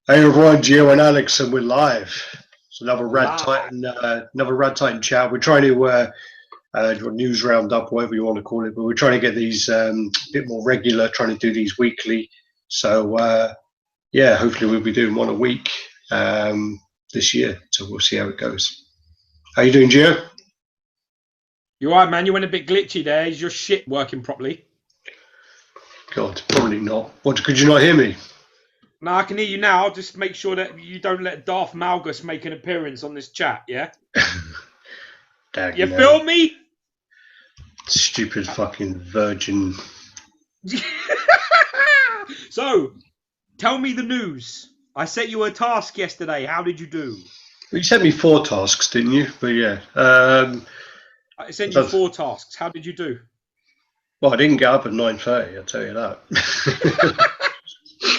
Hey everyone, Gio and Alex, and we're live. It's another Live. RaddTitan chat. We're trying to news roundup, whatever you want to call it, but we're trying to get these a bit more regular. Trying to do these weekly. So yeah, hopefully we'll be doing one a week this year. So we'll see how it goes. How you doing, Gio? You alright, man? You went a bit glitchy there. Is your shit working properly? God, probably not. What? Could you not hear me? No, I can hear you now. Just make sure that you don't let Darth Malgus make an appearance on this chat, yeah? You feel me? Stupid fucking virgin. So, tell me the news. I set you a task yesterday. How did you do? You sent me 4 tasks, didn't you? But yeah. I sent you 4 tasks. How did you do? Well, I didn't get up at 9:30. I'll tell you that.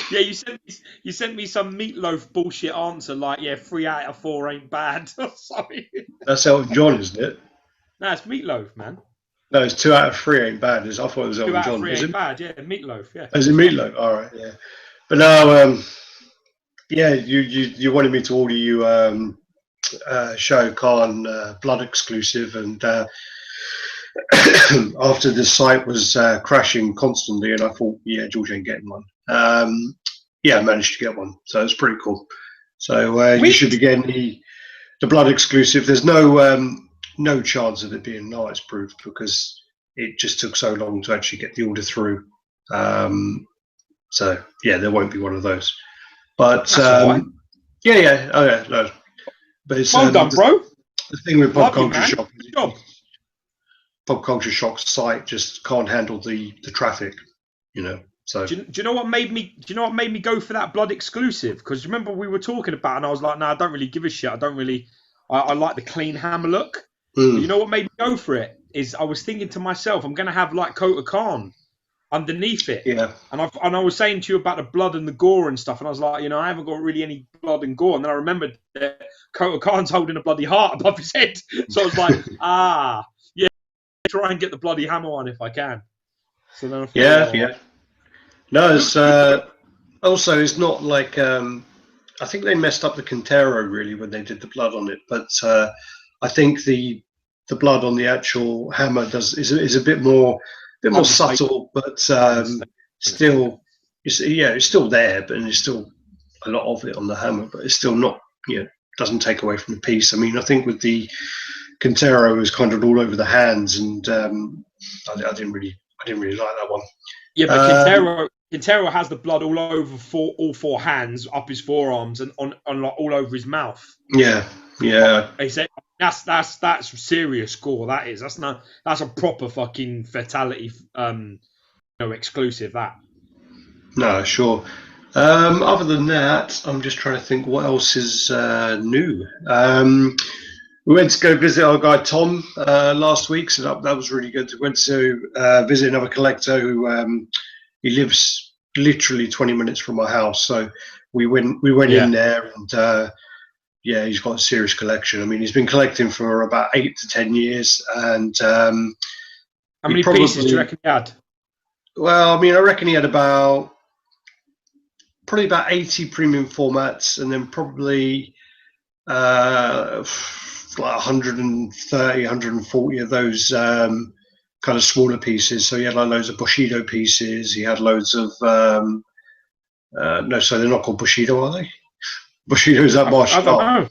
Yeah, you sent me some meatloaf bullshit answer like, yeah, 3 out of 4 ain't bad. Sorry. That's Elton John, isn't it? No, it's meatloaf, man. No, it's 2 out of 3 ain't bad. I thought it was 2 Elton out of John. 3 Is ain't it? bad. Yeah, meatloaf. Yeah. Is it Meatloaf? All right, yeah. But no, yeah, you wanted me to order you Shao Kahn Blood exclusive, and after the site was crashing constantly, and I thought, yeah, George ain't getting one. Yeah, I managed to get one, so it's pretty cool. So you should be getting the Blood exclusive. There's no chance of it being nice proof because it just took so long to actually get the order through. So yeah, there won't be one of those. But Right. yeah, oh yeah, no. But it's well done, bro. The thing with Pop Love Culture you, Shock, Good job. Pop Culture Shock's site just can't handle the traffic, you know. So do you know what made me? Do you know what made me go for that Blood exclusive? Because remember we were talking about, it and I was like, no, I don't really give a shit. I don't really. I like the clean hammer look. But you know what made me go for it is I was thinking to myself, I'm gonna have like Kota Khan underneath it. Yeah. And I was saying to you about the blood and the gore and stuff, and I was like, you know, I haven't got really any blood and gore. And then I remembered that Kota Khan's holding a bloody heart above his head. So I was like, yeah, try and get the bloody hammer one if I can. So then I thought, yeah. No, it's also it's not like I think they messed up the Quintero really when they did the blood on it, but I think the blood on the actual hammer is a bit more subtle, but still, it's still there, but there's still a lot of it on the hammer, but it's still not, doesn't take away from the piece. I mean, I think with the Quintero it was kind of all over the hands, and I didn't really like that one. Yeah, but Quintero has the blood all over all 4 hands, up his forearms, and on all over his mouth. Yeah. They said that's serious gore. That's a proper fucking fatality. Exclusive that. No, sure. Other than that, I'm just trying to think what else is new. We went to go visit our guy Tom last week, so that was really good. We went to visit another collector who he lives literally 20 minutes from my house. So we went in there, and yeah, he's got a serious collection. I mean, he's been collecting for about 8 to 10 years, and how many pieces do you reckon he had? Well, I mean, I reckon he had probably about 80 premium formats, and then probably like 130, 140 of those kind of smaller pieces. So he had like loads of Bushido pieces. He had loads of no, so they're not called Bushido, are they? Bushido's that martial art. I don't know.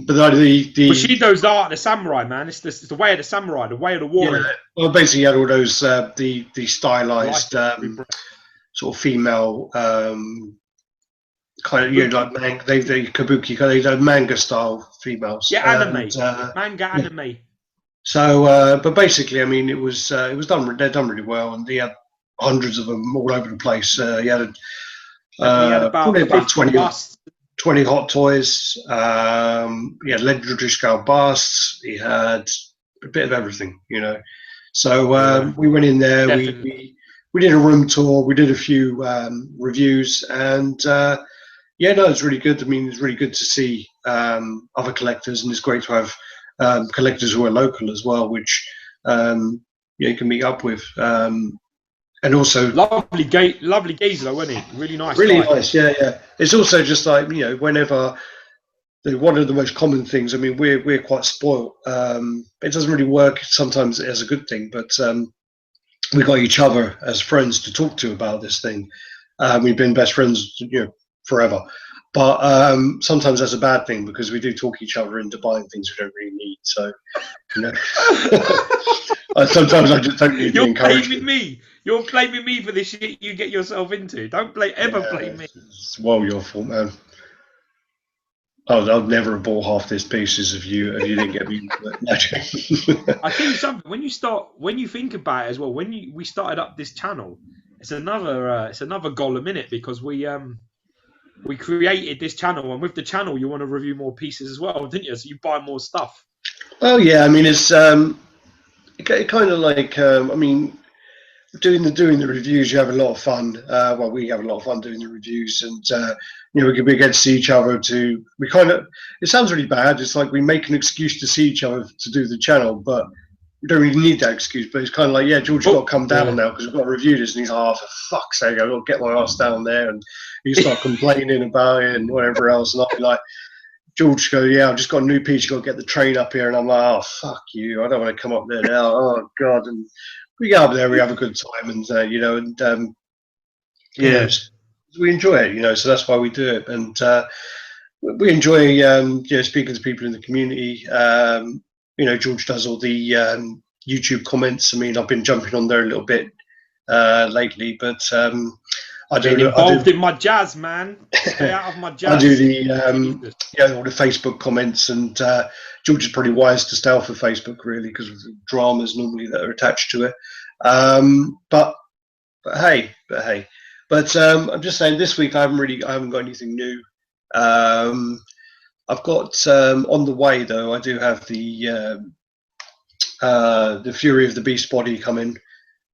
But the Bushido's the art of the samurai, man. It's the way of the samurai, the way of the warrior. Yeah, well, basically, you had all those the stylized sort of female kind of like they kabuki, they had manga style females. Yeah, anime, manga anime. So, but basically, I mean, it was done. They're done really well, and he had hundreds of them all over the place. He had probably about 20 hot toys. He had legendary scale busts. He had a bit of everything, So we went in there. We did a room tour. We did a few reviews, and yeah, no, it's really good. I mean, it's really good to see other collectors, and it's great to have collectors who are local as well, which you can meet up with. And also lovely geezer, though, wasn't he? Really nice. Really guy. nice, yeah. It's also just like, you know, whenever one of the most common things. I mean, we're quite spoiled. It doesn't really work sometimes as a good thing, but we got each other as friends to talk to about this thing. We've been best friends, you know, forever. But sometimes that's a bad thing because we do talk each other into buying things we don't really need. So, you know, sometimes I just don't need the encouragement. You're blaming me for the shit you get yourself into. Don't ever blame me. It's well your fault, man. I'd never have bought half this pieces if you didn't get me into it. I tell you something. When you think about it as well, we started up this channel, it's another goal a minute because we created this channel, and with the channel you want to review more pieces as well, didn't you? So you buy more stuff. Oh yeah, I mean it's kind of like I mean doing the reviews. You have a lot of fun. Well, we have a lot of fun doing the reviews, and you know, we get to see each other. We kind of, it sounds really bad. It's like we make an excuse to see each other to do the channel, but we don't really need that excuse. But it's kind of like, yeah, George, you've got to come down now because we've got to review this. And he's like, oh, for fuck's sake, I've got to get my ass down there. And he start complaining about it and whatever else. And I'll be like, George go, yeah, I've just got a new piece. You've got to get the train up here. And I'm like, oh, fuck you. I don't want to come up there now. Oh, God. And we get up there, we have a good time. And, you know, and yeah, we enjoy it, you know, so that's why we do it. And we enjoy, you know, speaking to people in the community. You know, George does all the YouTube comments. I mean, I've been jumping on there a little bit lately, but I do involved in my jazz, man. Stay out of my jazz. I do the yeah, all the Facebook comments, and George is pretty wise to stay off of Facebook, really, because of the dramas normally that are attached to it. But hey. But I'm just saying, this week I haven't got anything new. I've got on the way though. I do have the Fury of the Beast body coming.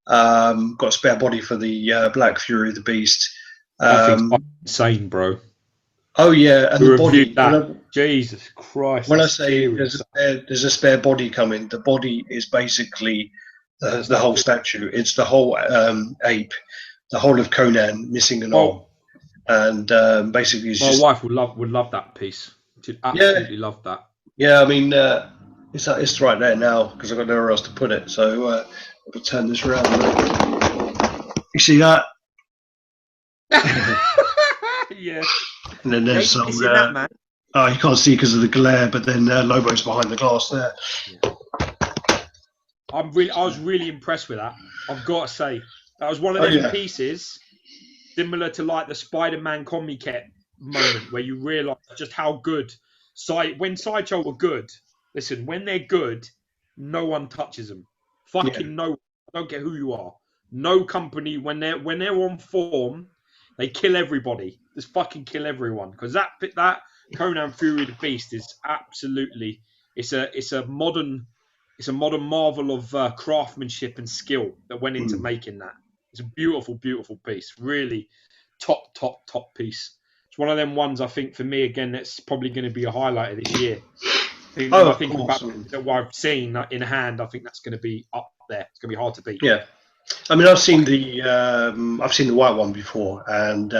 Got a spare body for the Black Fury of the Beast. I think insane, bro. Oh yeah, and the body. Jesus Christ! When I say there's a spare body coming, the body is basically the whole statue. It's the whole ape. The whole of Conan missing an arm, and basically, it's my wife would love that piece. She'd absolutely love that. Yeah, I mean, it's right there now because I've got nowhere else to put it. So I'll turn this around. You see that? Yeah. And then there's some. Oh, you can't see because of the glare, but then Lobo's behind the glass there. Yeah. I was really impressed with that. I've got to say. That was one of those pieces, similar to like the Spider-Man comic moment, where you realise just how good. When Sideshow were good, listen, when they're good, no one touches them. Fucking no one. I don't care who you are. No company, when they're on form, they kill everybody. Just fucking kill everyone. Because that Conan Fury the Beast is absolutely, it's a modern marvel of craftsmanship and skill that went into making that. It's a beautiful, beautiful piece. Really top piece. It's one of them ones, I think, for me, again, that's probably going to be a highlight of this year. I think about what I've seen in hand, I think that's going to be up there. It's going to be hard to beat. Yeah. I mean, I've seen the white one before, and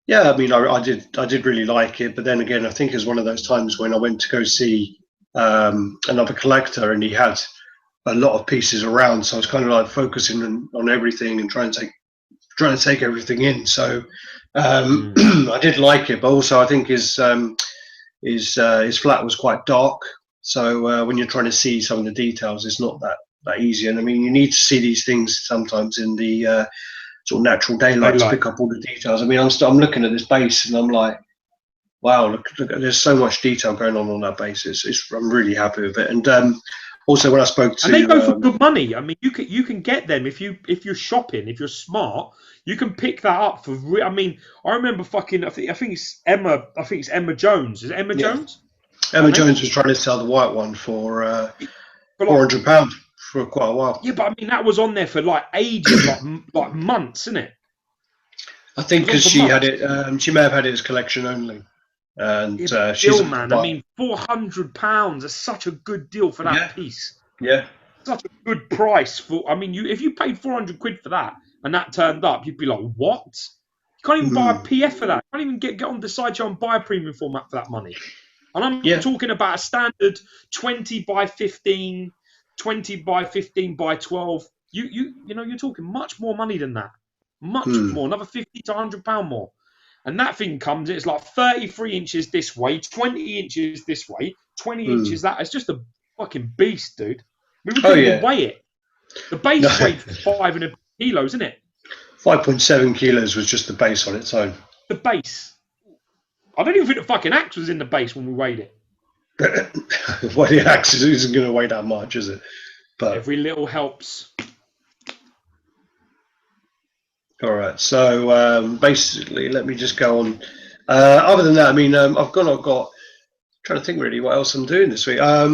yeah, I mean, I did really like it. But then again, I think it was one of those times when I went to go see another collector, and he had a lot of pieces around, so I was kind of like focusing on everything and trying to take everything in. So I did like it, but also I think his flat was quite dark. So when you're trying to see some of the details, it's not that easy. And I mean, you need to see these things sometimes in the sort of natural daylight to pick up all the details. I mean, I'm looking at this base and I'm like, wow, look, there's so much detail going on that base. I'm really happy with it. And also, when I spoke to, and they go for good money. I mean, you can get them if you're shopping, if you're smart, you can pick that up for. I mean, I remember fucking. I think it's Emma. I think it's Emma Jones. Is it Emma Jones? Emma Jones was trying to sell the white one for £400 for quite a while. Yeah, but I mean that was on there for like ages, like months, isn't it? I think because she had it. She may have had it as collection only. And she's man. I mean, £400 is such a good deal for that piece. Yeah, such a good price for. I mean, if you paid 400 quid for that and that turned up, you'd be like, what? You can't even buy a PF for that. You can't even get on the Sideshow and buy a premium format for that money. And I'm talking about a standard 20 by 15, 20 by 15 by 12. You're talking much more money than that. Much more, another 50 to £100 more. And that thing comes, it's like 33 inches this way, 20 inches this way, 20 inches that. It's just a fucking beast, dude. I mean, we couldn't even weigh it. The base weighed 5.5 kilos, isn't it? 5.7 kilos was just the base on its own. The base. I don't even think the fucking axe was in the base when we weighed it. Well, the axe isn't going to weigh that much, is it? But every little helps. All right. So basically, let me just go on. Other than that, I mean, I've got. Trying to think really what else I'm doing this week. I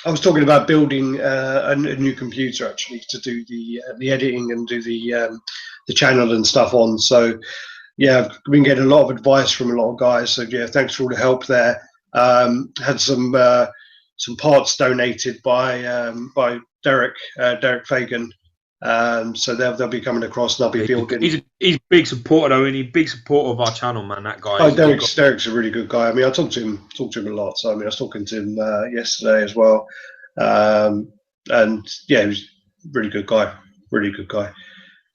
was talking about building a new computer actually to do the editing and do the channel and stuff on. So yeah, I've been getting a lot of advice from a lot of guys. So yeah, thanks for all the help there. Had some parts donated by Derek Fagan. So they'll be coming across and I'll be building. He's a big supporter though, and he's a big supporter of our channel, man. That guy. Oh, Derek's a really good guy. I mean, I talk to him a lot. So I mean, I was talking to him yesterday as well, and yeah, he was a really good guy. Really good guy.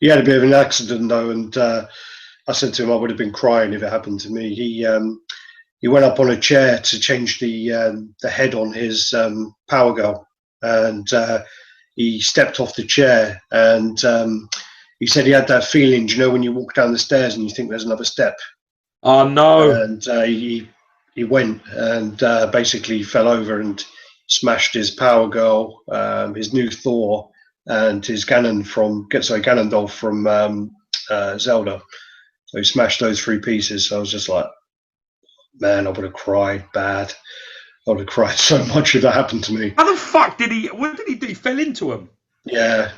He had a bit of an accident though, and I said to him I would have been crying if it happened to me. He went up on a chair to change the head on his Power Girl, and he stepped off the chair, and he said he had that feeling, you know, when you walk down the stairs and you think there's another step. Oh no! And he went and basically fell over and smashed his Power Girl, his new Thor, and his Ganondorf from Zelda. So he smashed those 3 pieces. So I was just like, man, I would have cried bad. I would have cried so much if that happened to me. How the fuck did he? What did he do? He fell into him. Yeah.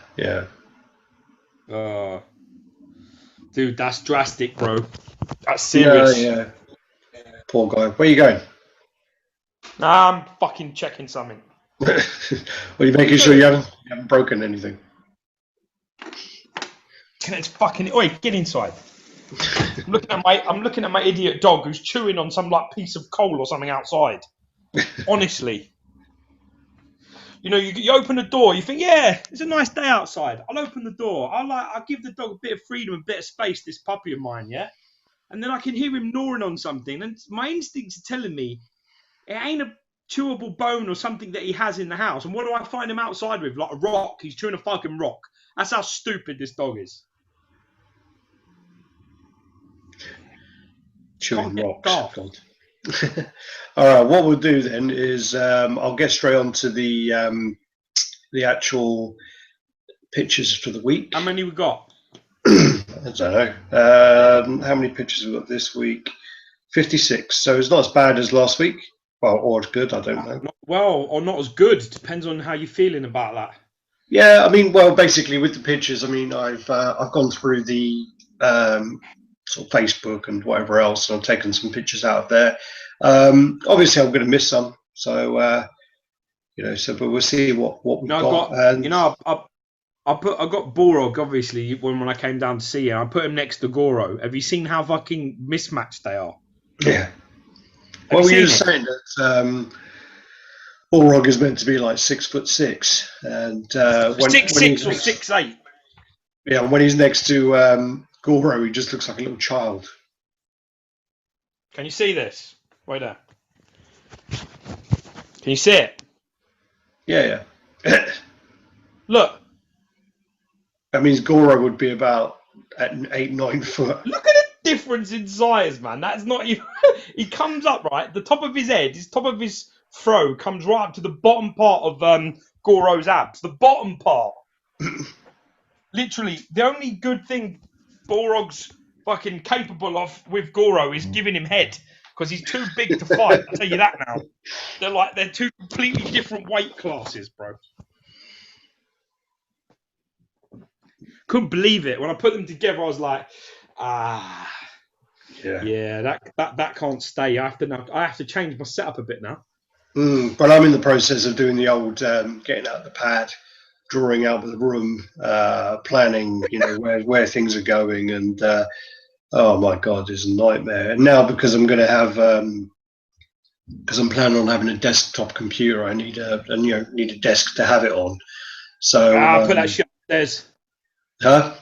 Dude, that's drastic, bro. That's serious. Yeah. Poor guy. Where are you going? Nah, I'm fucking checking something. Well, you making sure you haven't broken anything? It's fucking. Oi, get inside. I'm looking at my idiot dog who's chewing on some like piece of coal or something outside. Honestly, you know, you open the door, you think, yeah, it's a nice day outside. I'll open the door. I'll give the dog a bit of freedom, a bit of space. This puppy of mine, yeah. And then I can hear him gnawing on something, and my instincts are telling me it ain't a chewable bone or something that he has in the house. And what do I find him outside with? Like a rock. He's chewing a fucking rock. That's how stupid this dog is. Chewing rocks. All right, what we'll do then is I'll get straight on to the actual pictures for the week. How many we got? I don't know. How many pictures we got this week? 56. So it's not as bad as last week. Well, or as good, I don't know. Well, or not as good. Depends on how you're feeling about that. Yeah, I mean, well, basically with the pictures, I mean, I've gone through the sort of Facebook and whatever else, and I've taken some pictures out of there. Obviously, I'm going to miss some, so but we'll see what we've got. I got Borog obviously when I came down to see him. I put him next to Goro. Have you seen how fucking mismatched they are? Yeah. Well, we were saying that Borog is meant to be like 6'6", and 6'6" or 6'8". Yeah, when he's next to Goro, he just looks like a little child. Can you see this? Wait there. Can you see it? Yeah. Look. That means Goro would be about at 8-9 foot. Look at the difference in size, man. That's not even. He comes up right. The top of his head, top of his throw, comes right up to the bottom part of Goro's abs. The bottom part. Literally, the only good thing Borog's fucking capable of with Goro is giving him head, because he's too big to fight. I'll tell you that now. They're two completely different weight classes, bro. Couldn't believe it when I put them together. I was like, yeah, that can't stay. I have to change my setup a bit now. But I'm in the process of doing the old getting out the pad, drawing out the room, planning, where things are going, and oh my god, it's a nightmare. And now because I'm going to have, because I'm planning on having a desktop computer, I need need a desk to have it on. So put that shit upstairs. Huh?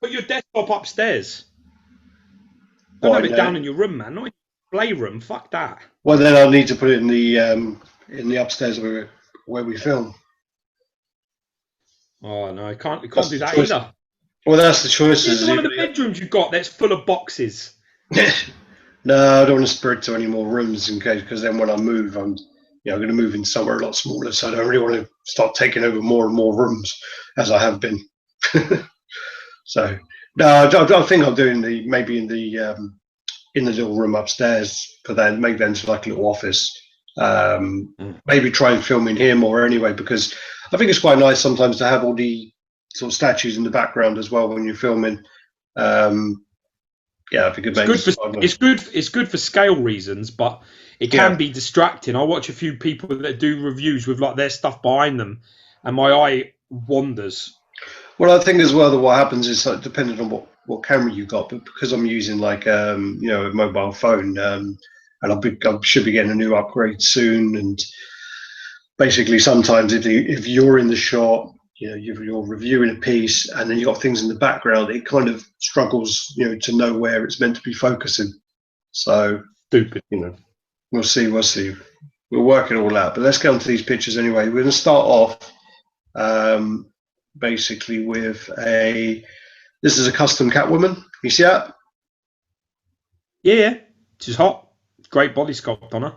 Put your desktop upstairs. Don't have it down in your room, man. Not in your playroom. Fuck that. Well, then I'll need to put it in the upstairs where we film. Oh no, I can't do that either. Well, that's the choice. It's one of the bedrooms you've got that's full of boxes. No, I don't want to spread to any more rooms in case, because then when I move, I'm going to move in somewhere a lot smaller. So I don't really want to start taking over more and more rooms as I have been. So no, I think I'll do maybe in the little room upstairs, but then make that into like a little office. Maybe try and film in here more anyway, because I think it's quite nice sometimes to have all the sort of statues in the background as well when you're filming. Yeah, I think it's good for scale reasons, but it can be distracting. I watch a few people that do reviews with like their stuff behind them, and my eye wanders. Well, I think as well that what happens is like, depending on what camera you got, but because I'm using like a mobile phone, and I should be getting a new upgrade soon, and basically sometimes if you're in the shot, you're reviewing a piece and then you've got things in the background, it kind of struggles, to know where it's meant to be focusing. So stupid. We'll see. We'll work it all out. But let's get on to these pictures anyway. We're going to start off basically with this is a custom Catwoman. You see that? Yeah. She's hot. Great body sculpt on her.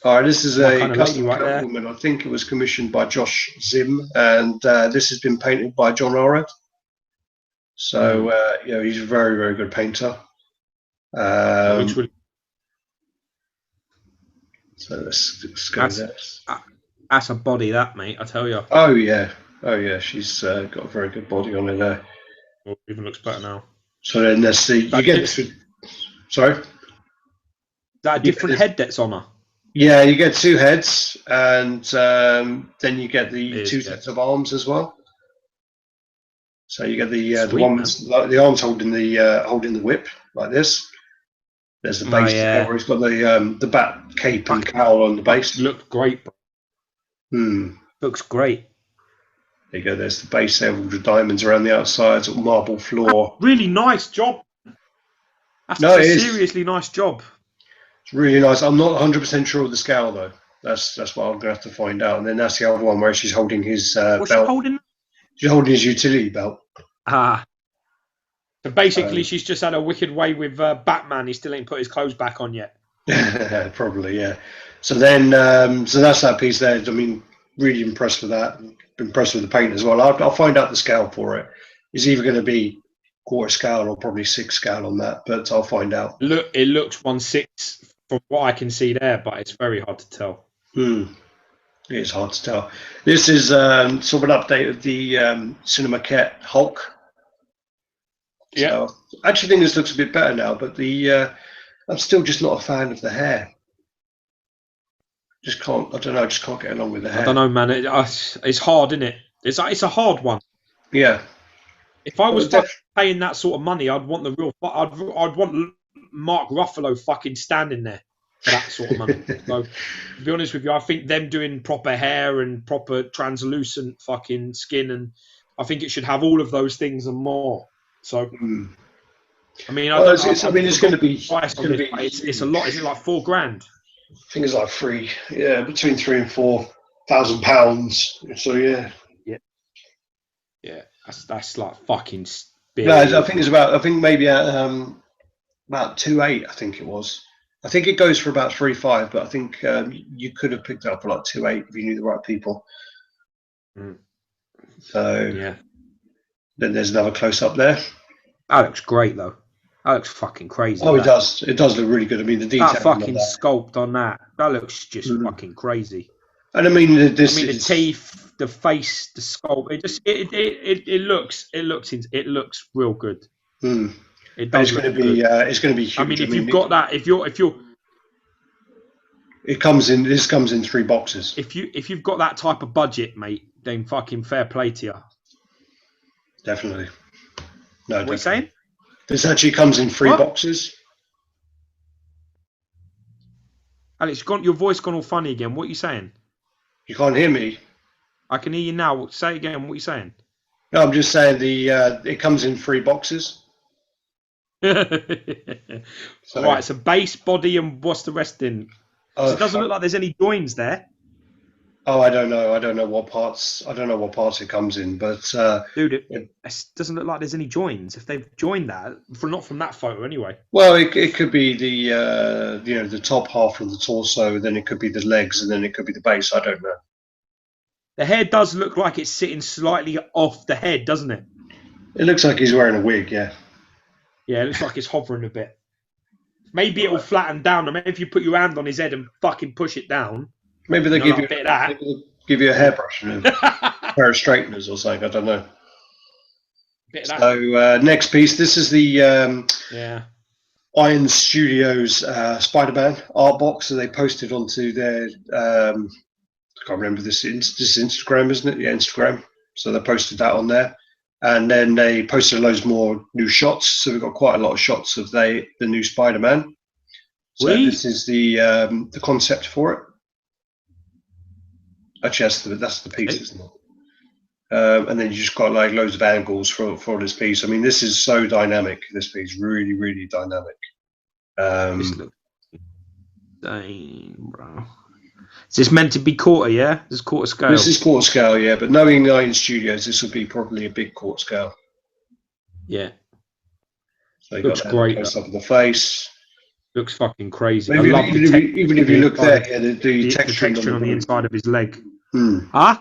All right, this is a custom Catwoman. I think it was commissioned by Josh Zim, and this has been painted by John Radd. So he's a very, very good painter. So let's go with this. That's a body, that, mate. I tell you. Oh yeah. She's got a very good body on her there. Well, even looks better now. So then let's see. You get this. Sorry. That a different head that's on her. Yeah, you get two heads, and then you get the two sets of arms as well. So you get the one with the arms holding the whip like this. There's the base where he's got the bat cape and cowl on the base. Looked great. Looks great. There you go. There's the base there with the diamonds around the outside, sort of marble floor. Really nice job. That's a seriously nice job. It's really nice. I'm not 100% sure of the scale though. That's what I'm gonna have to find out. And then that's the other one where she's holding his belt. She's holding his utility belt. So basically, she's just had a wicked way with Batman. He still ain't put his clothes back on yet. Probably, yeah. So then, so that's that piece there. I mean, really impressed with that. Impressed with the paint as well. I'll find out the scale for it. It's either going to be quarter scale or probably 6 scale on that, but I'll find out. Look, it looks 1/6 from what I can see there, but it's very hard to tell. It's hard to tell. This is sort of an update of the Cinemaquette Hulk. Yeah. So, I actually think this looks a bit better now, but I'm still just not a fan of the hair. I don't know, I just can't get along with the hair. I don't know, man. It's hard, isn't it? It's a hard one. Yeah. If I was paying that sort of money, I'd want the real. I'd want Mark Ruffalo fucking standing there for that sort of money. So, to be honest with you, I think them doing proper hair and proper translucent fucking skin, and I think it should have all of those things and more. So, I mean, it's going to be. It's a lot. Is it like $4,000? I think it's like between £3,000 and £4,000. So yeah. That's like fucking. No, I think it's about. I think maybe about 2.8. I think it was. I think it goes for about 3.5, but I think you could have picked it up for like 2.8 if you knew the right people. So yeah. Then there's another close up there. That looks great though. That looks fucking crazy. Oh, it does. It does look really good. I mean, the detail. That fucking sculpt on that looks just fucking crazy. And I mean, the teeth, the face, the sculpt. It looks real good. It does. It's going to be huge. I mean, if you've got that, if you're It comes in. This comes in 3 boxes. If you've got that type of budget, mate, then fucking fair play to you. Definitely. No, what are you saying? This actually comes in 3 boxes. Alex, your voice gone all funny again. What are you saying? You can't hear me. I can hear you now. Say it again. What are you saying? No, I'm just saying it comes in 3 boxes. Right, so base, body, and what's the rest in? So it doesn't look like there's any joins there. Oh, I don't know. I don't know what parts it comes in, but dude, it doesn't look like there's any joins. If they've joined that, not from that photo anyway. Well, it could be the the top half of the torso, then it could be the legs, and then it could be the base. I don't know. The hair does look like it's sitting slightly off the head, doesn't it? It looks like he's wearing a wig, yeah. Yeah, it looks like it's hovering a bit. Maybe it'll flatten down. Maybe if you put your hand on his head and fucking push it down. Maybe they give you a bit of that. Give you a hairbrush and a pair of straighteners or something. I don't know. Bit of that. So next piece. This is the Iron Studios Spider-Man art box that they posted onto their. I can't remember this Instagram, isn't it? Yeah, Instagram. So they posted that on there, and then they posted loads more new shots. So we've got quite a lot of shots of the new Spider-Man. So this is the concept for it. Actually, that's the piece, isn't it? And then you just got like loads of angles for this piece. I mean, this is so dynamic. This piece, really, really dynamic. This looks dang, bro. Is this meant to be quarter? Yeah, this is quarter scale. This is quarter scale, yeah. But knowing Iron Studios, this would be probably a big quarter scale. Yeah. So you got that great. Close up of the face. Looks fucking crazy. Even if you look there, the texture on the inside of his leg. Huh?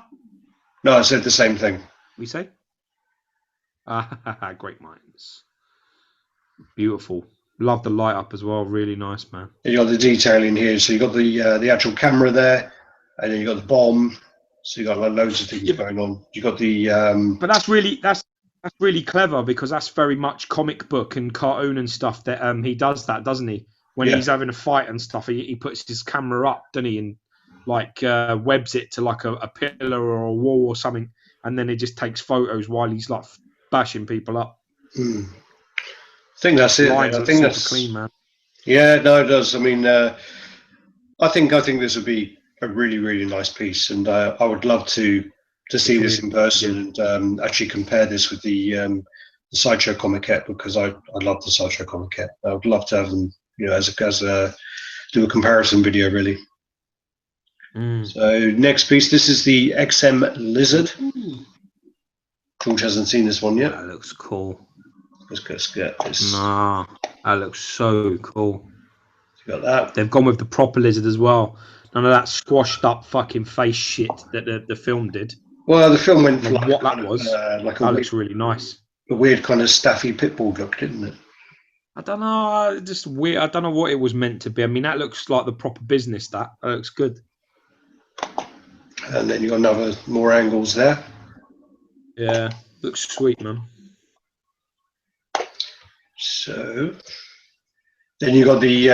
No, I said the same thing. We say? Great minds. Beautiful. Love the light up as well. Really nice, man. And you got the detailing here. So you got the actual camera there, and then you got the bomb. So you got like loads of things going on. You got the. But that's really clever because that's very much comic book and cartoon and stuff. That he does that, doesn't he? When he's having a fight and stuff, he puts his camera up, doesn't he, and like webs it to like a pillar or a wall or something, and then it just takes photos while he's like bashing people up. I think that's it. I think that's clean, man. Yeah, no, it does. I mean, I think this would be a really, really nice piece, and I would love to see this in person and actually compare this with the Sideshow Comic-Cat, because I love the Sideshow Comic-Cat. I would love to have them, as a do a comparison video, really. So next piece, this is the XM Lizard. George hasn't seen this one yet. That looks cool. Let's get this. Nah, that looks so cool. You got that. They've gone with the proper lizard as well. None of that squashed up fucking face shit that the film did. Well, the film went for like what that was. Like that looks really nice. A weird kind of staffy pitbull look, didn't it? I don't know, just weird. I don't know what it was meant to be. I mean, that looks like the proper business. That looks good. And then you got more angles there. Yeah, looks sweet, man. So then you got these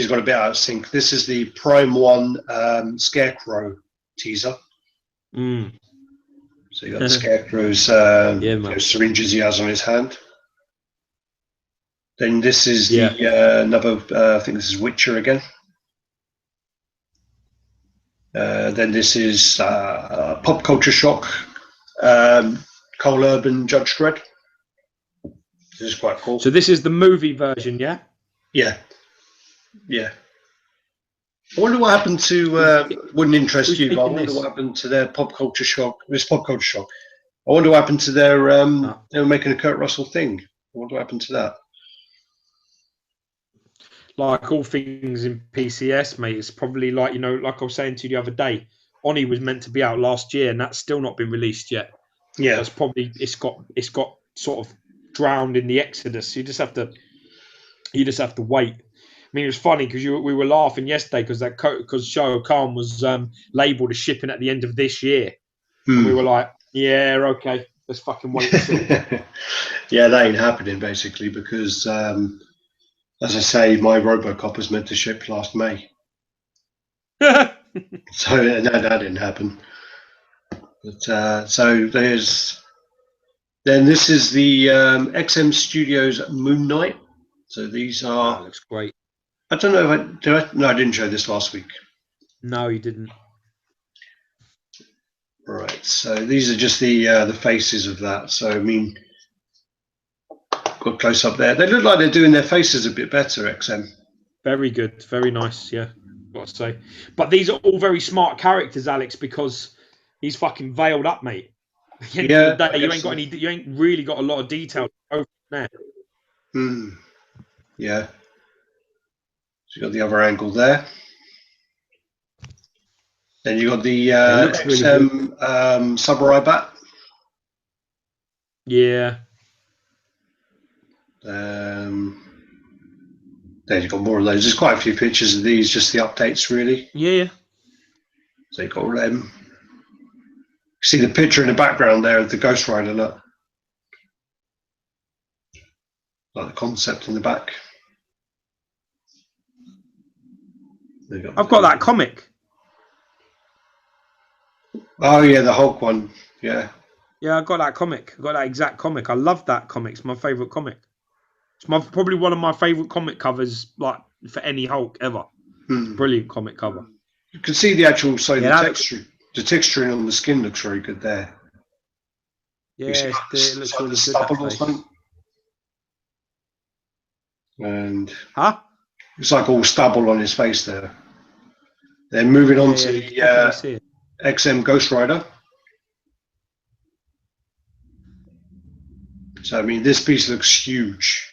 got a bit out of sync. This is the Prime 1 Scarecrow teaser. So you got the Scarecrow's syringes he has on his hand. Then this is another. I think this is Witcher again. Then this is Pop Culture Shock, Cole Urban Judge Dredd. This is quite cool. So this is the movie version, yeah? Yeah. I wonder what happened to. Wouldn't interest you, but I wonder what happened to their Pop Culture Shock. This Pop Culture Shock. I wonder what happened to their. They were making a Kurt Russell thing. I wonder what happened to that. Like all things in PCS, mate, it's probably like, like I was saying to you the other day, Oni was meant to be out last year and that's still not been released yet. Yeah. That's probably it's got sort of drowned in the exodus. You just have to wait. I mean, it was funny because we were laughing yesterday because Show Khan was labelled as shipping at the end of this year. And we were like, yeah, okay, let's fucking wait and see. Yeah, that ain't happening basically because as I say, my Robocop was meant to ship last May. So no, that didn't happen. But so there's. Then this is the XM Studios Moon Knight. So these are. That looks great. I don't know if no, I didn't show this last week. No, you didn't. Right. So these are just the faces of that. So I mean, got close up there. They look like they're doing their faces a bit better. XM. Very good. Very nice. Yeah, got to say. But these are all very smart characters, Alex, because he's fucking veiled up, mate. At the end of the day, you ain't got any. You ain't really got a lot of detail over there. Yeah. So you got the other angle there. Then you got the XM really Samurai Bat. Yeah. Then you've got more of those. There's quite a few pictures of these, just the updates, really. Yeah. So you've got all them. See the picture in the background there of the Ghost Rider, look. Like the concept in the back. I've got that comic. Oh yeah, the Hulk one. Yeah. Yeah, I got that comic. I got that exact comic. I love that comic. It's my favourite comic. It's probably one of my favourite comic covers, like for any Hulk ever. Brilliant comic cover. You can see the actual texture. The texturing on the skin looks very good there. Yeah, it looks really good. And it's like all stubble on his face there. Then moving on to the XM Ghost Rider. So I mean, this piece looks huge.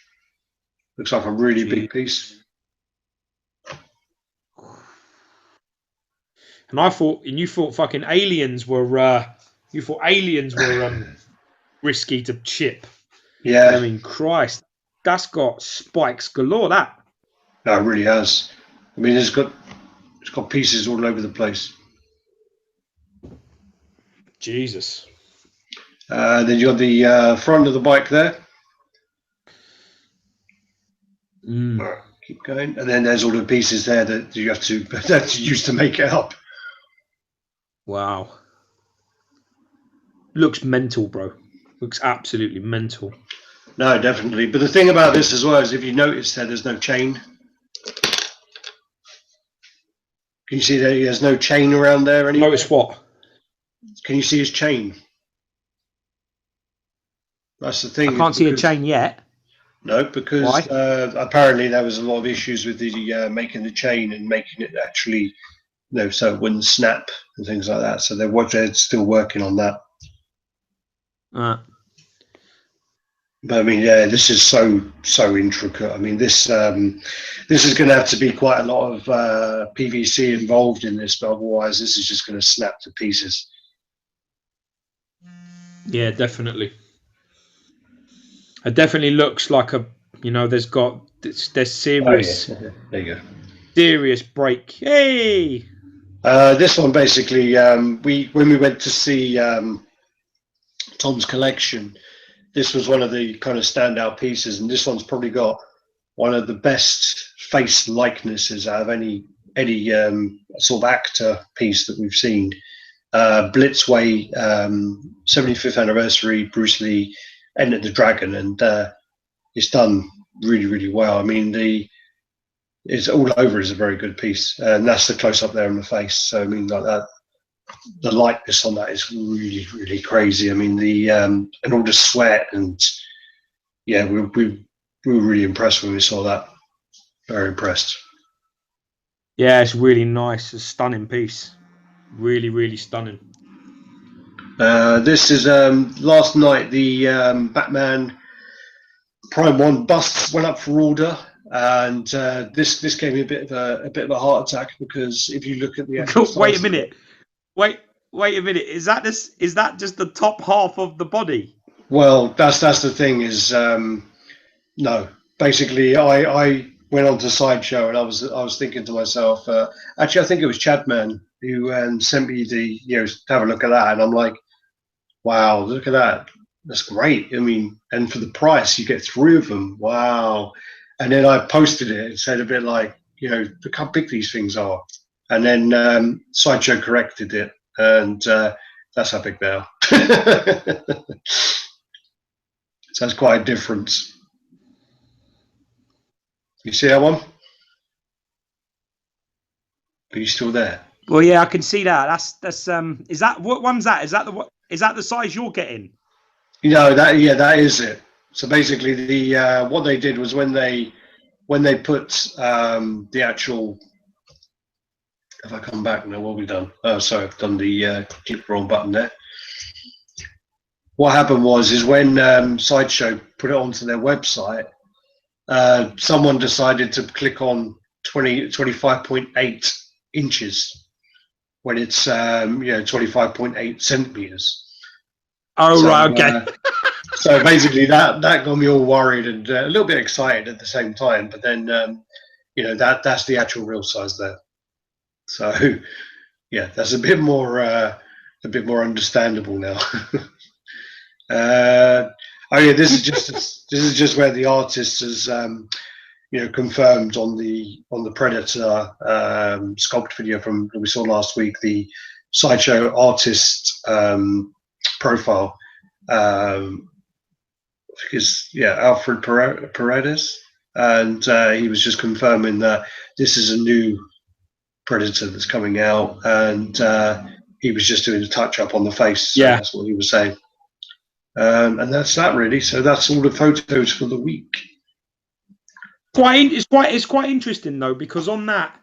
Looks like a really big piece. And you thought fucking aliens were risky to chip. Yeah. I mean, Christ, that's got spikes galore. That. No, it really has. I mean, it's got pieces all over the place. Jesus. Then you got the front of the bike there. Right, keep going, and then there's all the pieces there that you have to use to make it up. Wow. Looks mental, bro. Looks absolutely mental. No, definitely. But the thing about this as well is, if you notice there's no chain. Can you see that he has no chain around there anymore? Notice what? Can you see his chain? That's the thing. I can't see a chain yet. No, because apparently there was a lot of issues with the making the chain and making it actually, so it wouldn't snap and things like that. So they're still working on that. But I mean, yeah, this is so intricate. I mean, this is going to have to be quite a lot of PVC involved in this, but otherwise, this is just going to snap to pieces. Yeah, definitely. It definitely looks like there's serious. Oh, yeah. There you go. Serious break. Hey. This one basically, when we went to see Tom's collection, this was one of the kind of standout pieces, and this one's probably got one of the best face likenesses out of any sort of actor piece that we've seen. Blitzway, 75th anniversary, Bruce Lee, Enter the Dragon, and it's done really, really well. I mean, it's all over is a very good piece, and that's the close up there on the face. So I mean, like that, the likeness on that is really, really crazy. I mean, and all the sweat, and yeah, we were really impressed when we saw that. Very impressed. Yeah, it's really nice. It's a stunning piece. Really, really stunning. This is last night. The Batman Prime 1 busts went up for order, and this gave me a bit of a heart attack, because if you look at the actual wait a minute. Wait a minute. Is that just the top half of the body? Well, that's the thing is, no. Basically, I went on to Sideshow, and I was thinking to myself, actually, I think it was Chadman who sent me the to have a look at that, and I'm like, wow, look at that. That's great. I mean, and for the price, you get 3 of them. Wow. And then I posted it and said a bit like, look how big these things are. and then Sideshow corrected it, and that's how big they are. So it's quite a difference. You see that one? Are you still there? Well, yeah, I can see that. That's is that what one's that? Is that the size you're getting? You know, that is it. So basically, the what they did was when they put the actual. If I come back now, what have we done? Oh, sorry, I've done the click wrong button there. What happened was when Sideshow put it onto their website, someone decided to click on 25.8 inches when it's 25.8 centimeters. Oh, so, right, okay. So basically, that got me all worried and a little bit excited at the same time. But then, that's the actual real size there. So, yeah, that's a bit more understandable now. Oh yeah, this is just where the artist has confirmed on the Predator sculpt video from that we saw last week, the Sideshow artist profile. Because Alfred Paredes, and he was just confirming that this is a new Predator that's coming out, and he was just doing a touch up on the face. So that's what he was saying. And that's that really. So that's all the photos for the week. It's quite interesting though, because on that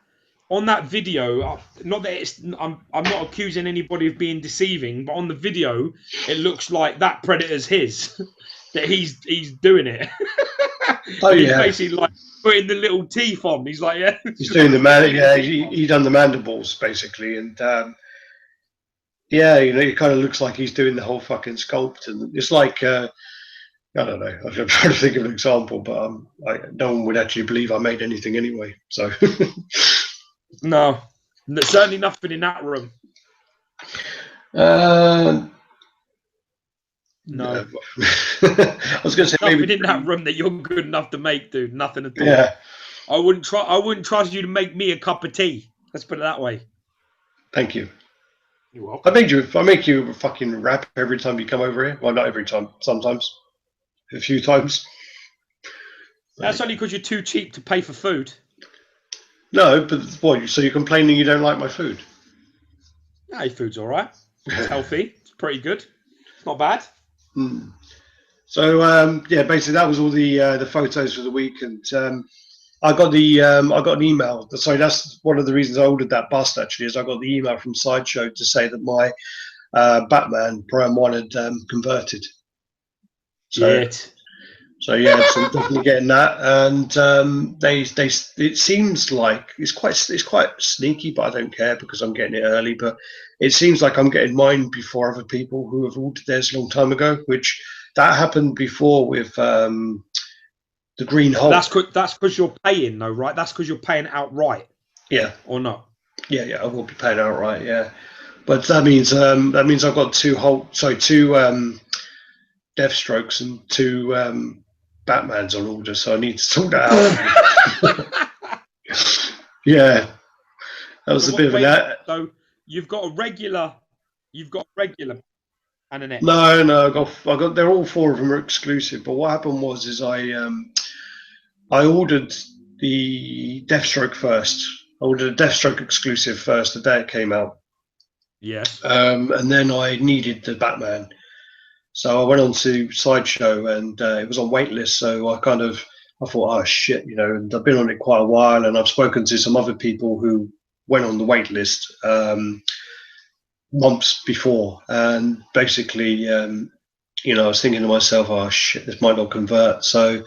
video, not that I'm not accusing anybody of being deceiving, but on the video it looks like that Predator's his. That he's doing it. Oh he's yeah. Basically like putting the little teeth on. He's like, yeah. He's doing the man. Yeah, he done the mandibles basically, and it kind of looks like he's doing the whole fucking sculpt, and it's like I don't know. I'm trying to think of an example, but no one would actually believe I made anything anyway. So no, certainly nothing in that room. No, I was going to say nothing maybe in that room that you're good enough to make, dude. Nothing at all. Yeah, I wouldn't trust you to make me a cup of tea. Let's put it that way. Thank you. You're welcome. I make you a fucking wrap every time you come over here. Well, not every time. Sometimes, a few times. That's only because you're too cheap to pay for food. No, but what? So you're complaining you don't like my food? No, your food's all right. It's healthy. It's pretty good. It's not bad. So basically that was all the photos for the week, and I got an email. Sorry, that's one of the reasons I ordered that bust. Actually, is I got the email from Sideshow to say that my Batman Prime 1 had converted. So yeah, so I'm definitely getting that, and it seems like it's quite sneaky, but I don't care because I'm getting it early. But it seems like I'm getting mine before other people who have ordered theirs a long time ago, which that happened before with the Green Hulk. That's because you're paying though, right? That's because you're paying outright. Yeah. Or not? Yeah, I will be paying outright. Yeah, but that means I've got two Deathstrokes and two Batmans on order, so I need to sort that out. Yeah, that was a bit of an. So you've got a regular, and an X. No, I got. They're all four of them are exclusive. But what happened was I ordered the Deathstroke first. I ordered a Deathstroke exclusive first the day it came out. Yes. And then I needed the Batman. So I went on to Sideshow, and it was on waitlist. So I thought, oh shit, and I've been on it quite a while, and I've spoken to some other people who went on the waitlist months before, and basically, I was thinking to myself, oh shit, this might not convert. So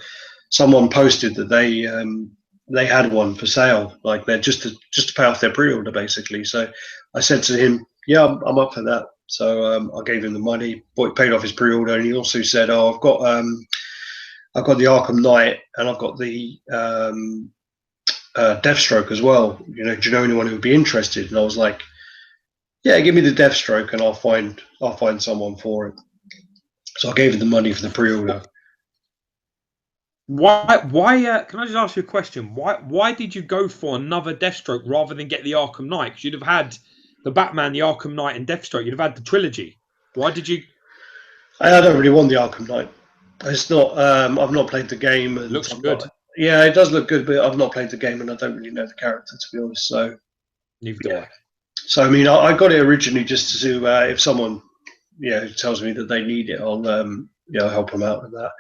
someone posted that they had one for sale, like they're just to pay off their pre-order, basically. So I said to him, yeah, I'm up for that. So I gave him the money, paid off his pre-order, and he also said, "Oh, I've got the Arkham Knight, and I've got the Deathstroke as well. Do you know anyone who would be interested?" And I was like, "Yeah, give me the Deathstroke, and I'll find someone for it." So I gave him the money for the pre-order. Why? Can I just ask you a question? Why did you go for another Deathstroke rather than get the Arkham Knight? Because you'd have had the Batman, the Arkham Knight, and Deathstroke. You'd have had the trilogy. Why did you? I don't really want the Arkham Knight. It's not. I've not played the game, and Looks I'm good. not. Yeah, it does look good, but I've not played the game, and I don't really know the character, to be honest. So Neither do I. So I mean, I got it originally just to if someone, tells me that they need it, I'll help them out with that.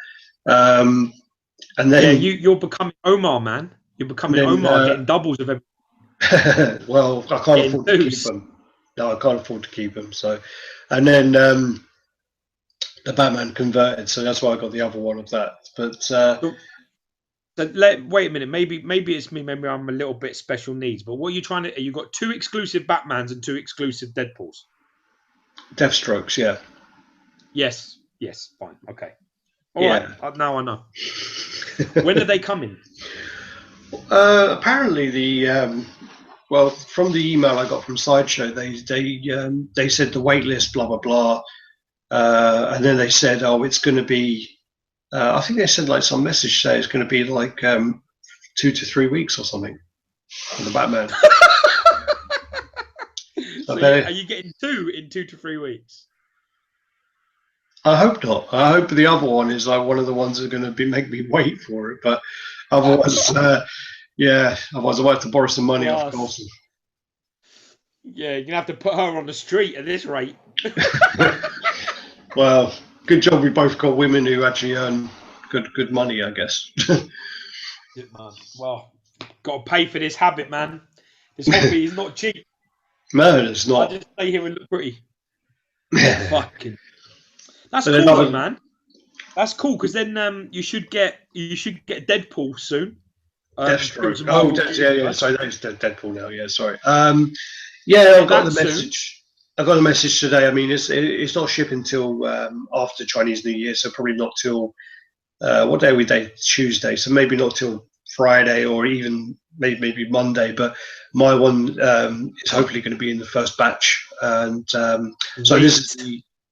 And then you're becoming Omar, man. You're becoming Omar, getting doubles of everything. well, I can't afford to keep them. No, I can't afford to keep them. So, and then the Batman converted, so that's why I got the other one of that. But wait a minute. Maybe it's me. Maybe I'm a little bit special needs. But what are you trying to? You got 2 exclusive Batmans and 2 exclusive Deadpools. Deathstrokes, yeah. Yes. Fine. Okay. All right. Now I know. When are they coming? Apparently, from the email I got from Sideshow, they said the wait list, blah blah blah, and then they said, oh, it's going to be. I think they said like some message say it's going to be like 2 to 3 weeks or something for the Batman. So are you getting 2 in 2 to 3 weeks? I hope not. I hope the other one is like one of the ones that are going to make me wait for it. But otherwise, otherwise I might have to borrow some money off Colson. Yeah, you're gonna have to put her on the street at this rate. Well, good job we both got women who actually earn good money, I guess. Good man. Well, got to pay for this habit, man. This hobby is not cheap. No, it's not. I just stay here and look pretty. Fucking. That's cool, though, man. That's cool because then you should get Deadpool soon. Deathstroke. Yeah. Sorry, that is Deadpool now. Yeah, sorry. I got the message. I got a message today. I mean, it's not shipping till after Chinese New Year, so probably not till what day are we? Tuesday, so maybe not till Friday or even maybe Monday. But my one is hopefully going to be in the first batch, and so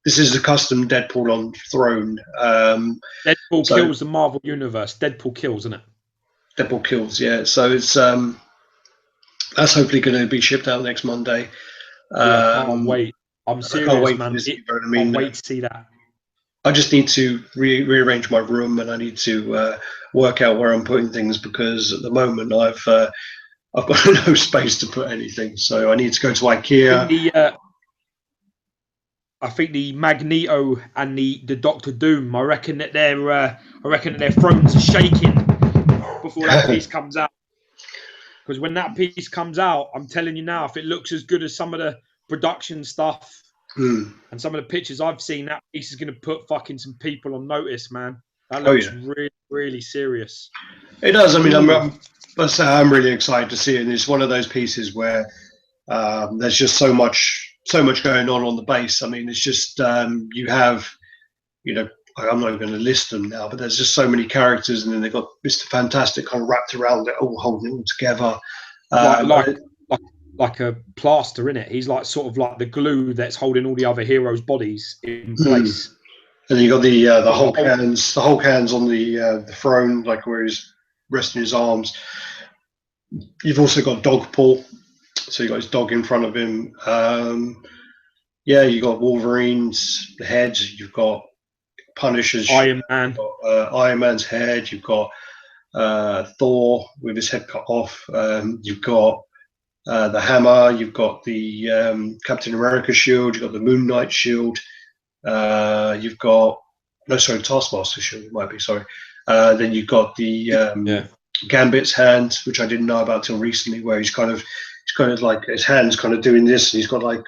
this is a custom Deadpool on Throne. Deadpool kills the Marvel Universe. Deadpool kills, isn't it? Deadpool kills, yeah. So it's that's hopefully going to be shipped out next Monday. I can't wait. I'm serious, I can't wait man. For this, you know what I mean? Can't wait to see that. I just need to rearrange my room, and I need to work out where I'm putting things because at the moment I've got no space to put anything. So I need to go to IKEA. I think the Magneto and the Doctor Doom. I reckon that their thrones are shaking before that piece comes out. Because when that piece comes out, I'm telling you now, if it looks as good as some of the production stuff and some of the pictures I've seen, that piece is going to put fucking some people on notice, man. That looks really, really serious. It does. I mean, I'm really excited to see it. And it's one of those pieces where there's just so much going on the base. I mean, it's just you have, I'm not going to list them now, but there's just so many characters, and then they've got Mr. Fantastic kind of wrapped around it, all holding it all together. Like a plaster, in it. He's like sort of like the glue that's holding all the other heroes' bodies in place. And you got the Hulk hands, on the throne, like where he's resting his arms. You've also got Dogpaw, so you got his dog in front of him. You got Wolverine's head. You've got Punisher's Iron Man. Iron Man's head. You've got Thor with his head cut off. You've got the hammer. You've got the Captain America shield. You've got the Moon Knight shield. You've got Taskmaster shield. It might be then you've got the Gambit's hand, which I didn't know about till recently, where he's kind of like his hands kind of doing this, and he's got like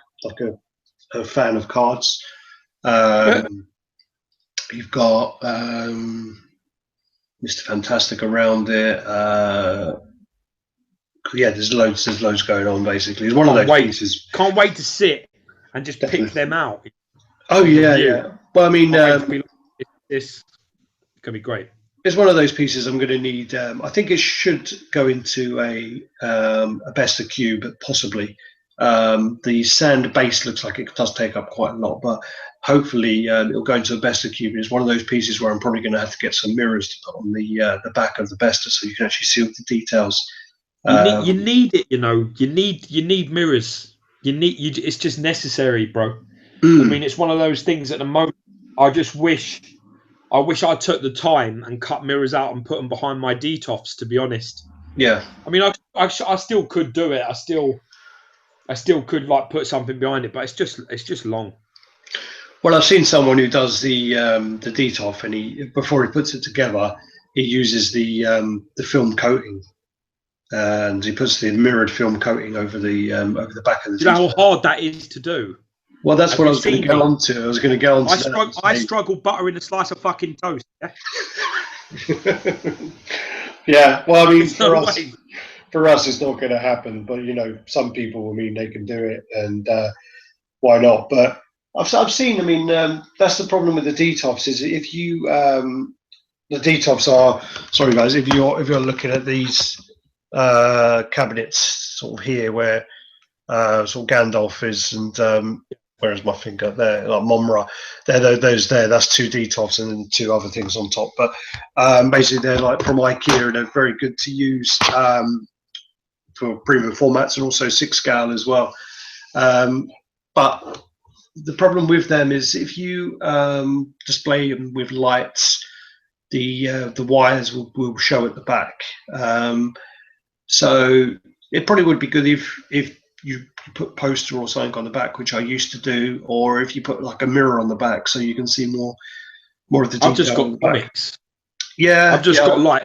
a fan of cards. You've got Mr. Fantastic around it. There's loads going on. Basically, it's one of those pieces. Can't wait to sit and just pick them out. Oh yeah. Well, I mean, it's gonna be great. It's one of those pieces I'm going to need. I think it should go into a best of cube, possibly. The sand base looks like it does take up quite a lot, but hopefully it'll go into a Besta cube. It's one of those pieces where I'm probably going to have to get some mirrors to put on the back of the Besta so you can actually see all the details. You need it, you know. You need mirrors. It's just necessary, bro. I mean, it's one of those things at the moment. I wish I took the time and cut mirrors out and put them behind my DTOFs, to be honest. Yeah. I mean, I still could do it. I still could like put something behind it, but it's just long. Well, I've seen someone who does the DTOF, and before he puts it together, he uses the film coating, and he puts the mirrored film coating over the back of the. Do you know how hard that is to do? Well, that's what I was going to go on to. I was going to go on to I struggle buttering a slice of fucking toast. Yeah. Yeah. Well, I mean, for us, it's not going to happen. But you know, some people, I mean, they can do it, and why not? But I've seen. I mean, that's the problem with the DTOFs is if you the DTOFs are. Sorry, guys. If you're looking at these cabinets sort of here, where sort of Gandalf is, and where's my finger there? Like Momra, those there. That's 2 DTOFs and then 2 other things on top. But basically, they're like from IKEA, and they're very good to use for premium formats and also 6 scale as well. But the problem with them is if you display them with lights, the wires will show at the back. So it probably would be good if you put poster or something on the back, which I used to do, or if you put like a mirror on the back so you can see more of the detail. I've just got comics. Yeah, I've just got like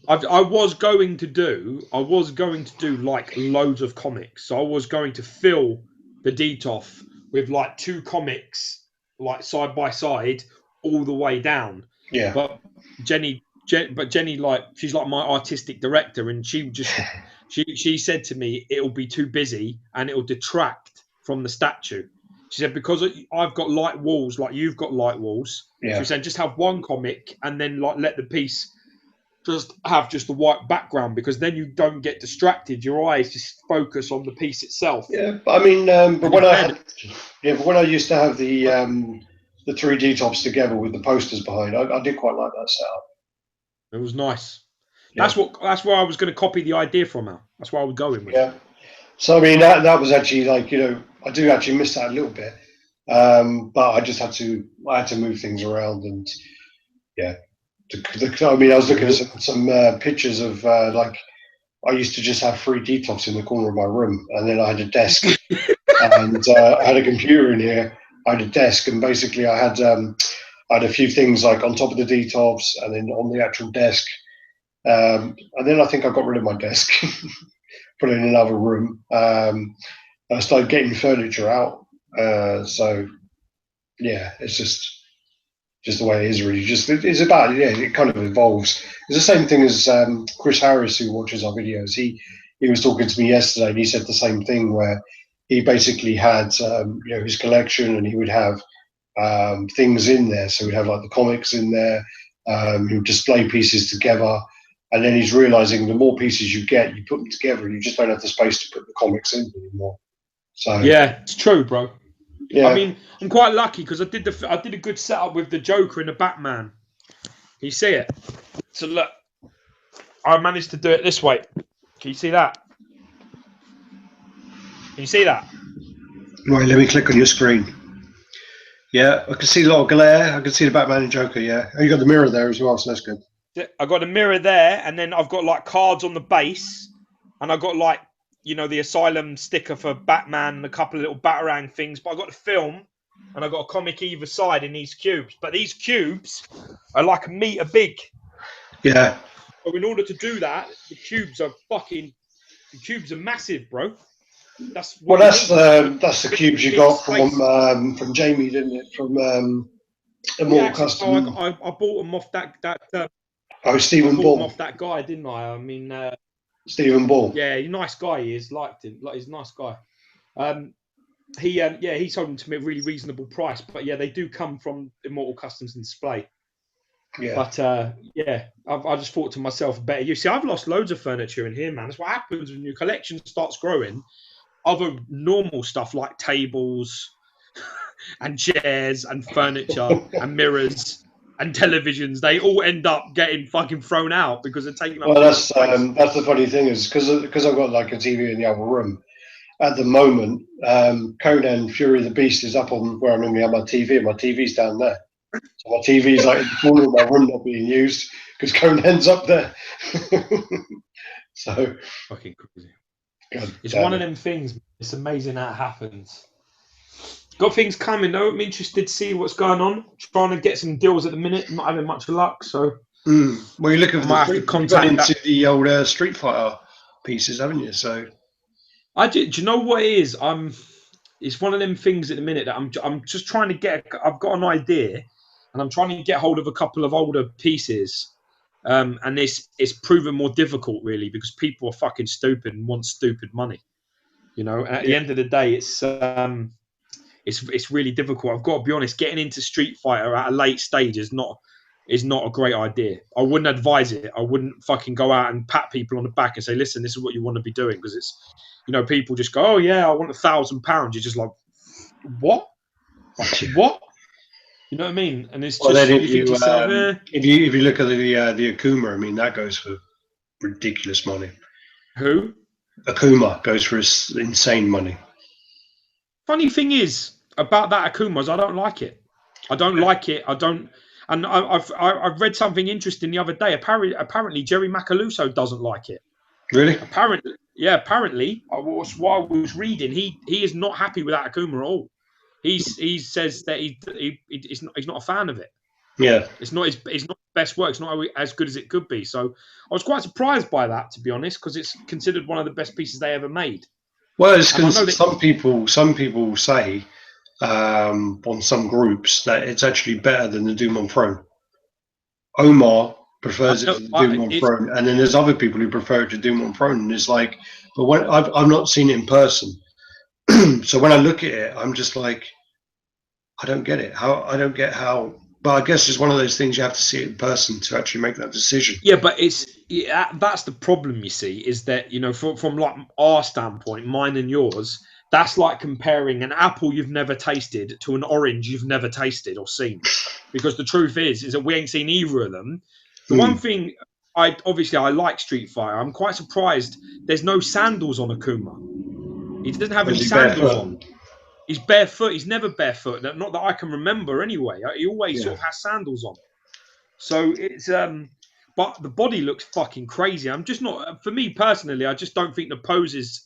I was going to do like loads of comics. So I was going to fill the DTOF with like 2 comics like side by side all the way down. Yeah. But Jenny, like she's like my artistic director, and she said to me it'll be too busy and it'll detract from the statue. She said because I've got light walls like you've got light walls. Yeah. She said just have one comic and then like let the piece just have just the white background, because then you don't get distracted. Your eyes just focus on the piece itself. Yeah, I mean, but when I used to have the 3 DTOFs together with the posters behind, I did quite like that setup. It was nice. Yeah. That's where I was going to copy the idea from. Now that's where I was going with. Yeah. So I mean, that was actually like, you know, I do actually miss that a little bit, but I just had to move things around, and yeah. I mean, I was looking at some pictures of like I used to just have 3 DTOFs in the corner of my room, and then I had a desk, and I had a computer in here. I had a desk, and basically I had a few things like on top of the DTOFs, and then on the actual desk, and then I think I got rid of my desk, put it in another room. I started getting furniture out, so yeah, it's just the way it is, really. It's about, yeah, it kind of evolves. It's the same thing as Chris Harris, who watches our videos. He was talking to me yesterday, and he said the same thing, where he basically had you know, his collection, and he would have things in there. So he'd have like the comics in there. He would display pieces together, and then he's realizing the more pieces you get, you put them together, and you just don't have the space to put the comics in anymore. So yeah, it's true, bro. Yeah. I mean, I'm quite lucky because I did a good setup with the Joker and the Batman. Can you see it? So look, I managed to do it this way. Can you see that? Can you see that? Right, let me click on your screen. Yeah, I can see a lot of glare. I can see the Batman and Joker. Yeah, oh, you got the mirror there as well, so that's good. I got a mirror there, and then I've got like cards on the base, and I've got like, you know, the Asylum sticker for Batman and a couple of little Batarang things. But I got the film, and I got a comic either side in these cubes. But these cubes are like a meter big. Yeah. So in order to do that, the cubes are massive, bro. That's the cubes you got from Jamie, didn't it? From Immortal Custom. I bought them off that Stephen Ball. Off that guy, didn't I? I mean, Stephen Ball. Yeah, he's a nice guy. He is, liked him. Like, he's a nice guy. He sold them to me at a really reasonable price. But yeah, they do come from Immortal Customs and Display. Yeah. But I just thought to myself, better. You see, I've lost loads of furniture in here, man. That's what happens when your collection starts growing, other normal stuff like tables and chairs and furniture and mirrors and televisions, they all end up getting fucking thrown out because they're taking up. Well, that's the funny thing is because I've got like a TV in the other room. At the moment, Conan Fury of the Beast is up on where I normally have my TV, and my TV's down there. So my TV's like in the corner of my room, not being used because Conan's up there. So fucking crazy. God It's damn one it. of them things. It's amazing how it happens. Got things coming though. I'm interested to see what's going on. Trying to get some deals at the minute. Not having much luck. So Well, you're looking for might have to you've got contact into the old Street Fighter pieces, haven't you? So do you know what it is? It's one of them things at the minute that I'm just trying to get. I've got an idea, and I'm trying to get hold of a couple of older pieces. And it's proven more difficult really because people are fucking stupid and want stupid money. You know, and at the end of the day, it's really difficult. I've got to be honest. Getting into Street Fighter at a late stage is not a great idea. I wouldn't advise it. I wouldn't fucking go out and pat people on the back and say, "Listen, this is what you want to be doing," because it's, you know, people just go, "Oh yeah, I want £1,000." You're just like, what? Like, what? You know what I mean? And it's just then you think to yourself, if you look at the Akuma, I mean that goes for ridiculous money. Who? Akuma goes for insane money. Funny thing is about that Akuma's, I don't like it. I don't like it. I don't. And I've read something interesting the other day. Apparently Jerry Macaluso doesn't like it. Really? Apparently, what I was reading, he is not happy with that Akuma at all. He says that he's not a fan of it. Yeah. It's not his best work. It's not as good as it could be. So I was quite surprised by that, to be honest, because it's considered one of the best pieces they ever made. Well, it's because some people say on some groups that it's actually better than the Doom on Throne. Omar prefers it to the Doom on Throne, and then there's other people who prefer it to Doom on Throne. And it's like, but when I've not seen it in person, so when I look at it, I'm just like, I don't get it. I don't get how. But I guess it's one of those things you have to see it in person to actually make that decision. Yeah, but that's the problem. You see, is that, you know, from like our standpoint, mine and yours, that's like comparing an apple you've never tasted to an orange you've never tasted or seen. Because the truth is that we ain't seen either of them. The one thing, I like Street Fighter. I'm quite surprised there's no sandals on Akuma. He doesn't have any sandals on. He's barefoot. He's never barefoot. Not that I can remember anyway. He always sort of has sandals on. So it's but the body looks fucking crazy. I'm just not, for me personally, I just don't think the pose is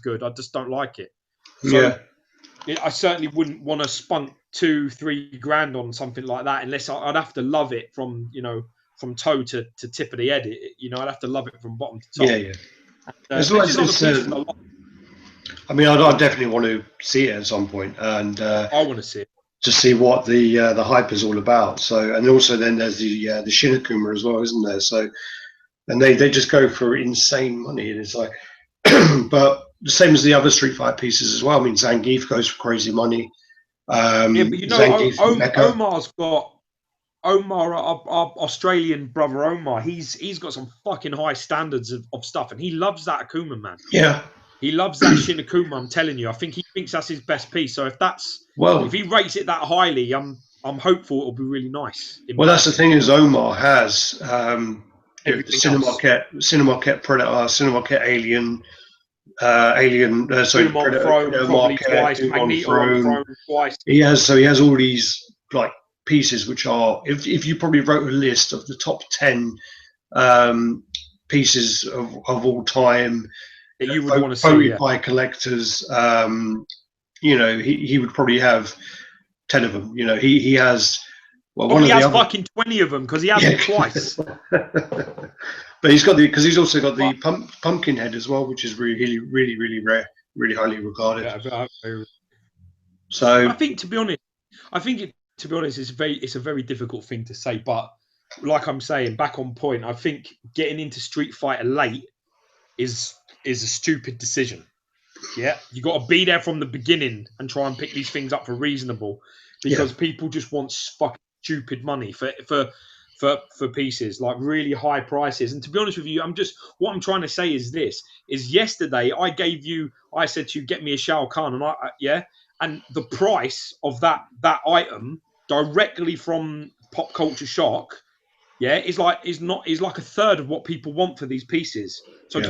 good. I just don't like it. So I certainly wouldn't want to spunk 2-3 grand on something like that unless I'd have to love it from, you know, from toe to tip of the head. You know, I'd have to love it from bottom to top. Yeah. As long as it's I mean, I definitely want to see it at some point, and I want to see it to see what the hype is all about. So, and also then there's the Shin Akuma as well, isn't there? So, and they just go for insane money, and it's like, but the same as the other Street Fighter pieces as well. I mean, Zangief goes for crazy money. Yeah, but you know, Omar, our Australian brother Omar, he's got some fucking high standards of stuff, and he loves that Akuma, man. Yeah. He loves that Shin Akuma, I'm telling you. I think he thinks that's his best piece. So if he rates it that highly, I'm hopeful it'll be really nice. Well, that's the thing is Omar has the Cinema Ket Predator, Cinema Ket Alien, Predator, Magneto twice. He has all these like pieces which are, if you probably wrote a list of the top 10 pieces of all time that you would want to see by collectors, you know, he would probably have 10 of them. You know, he has he has fucking 20 of them because he has them twice. But he's also got the pumpkin head as well, which is really rare, really highly regarded. So I think, to be honest, it's a very difficult thing to say. But like I'm saying, back on point, I think getting into Street Fighter late is a stupid decision. Yeah, you got to be there from the beginning and try and pick these things up for reasonable, because people just want fucking stupid money for for pieces, like really high prices. And to be honest with you, what I'm trying to say is this: is yesterday I said to you, get me a Shao Kahn, and and the price of that item directly from Pop Culture Shock, is like a third of what people want for these pieces. So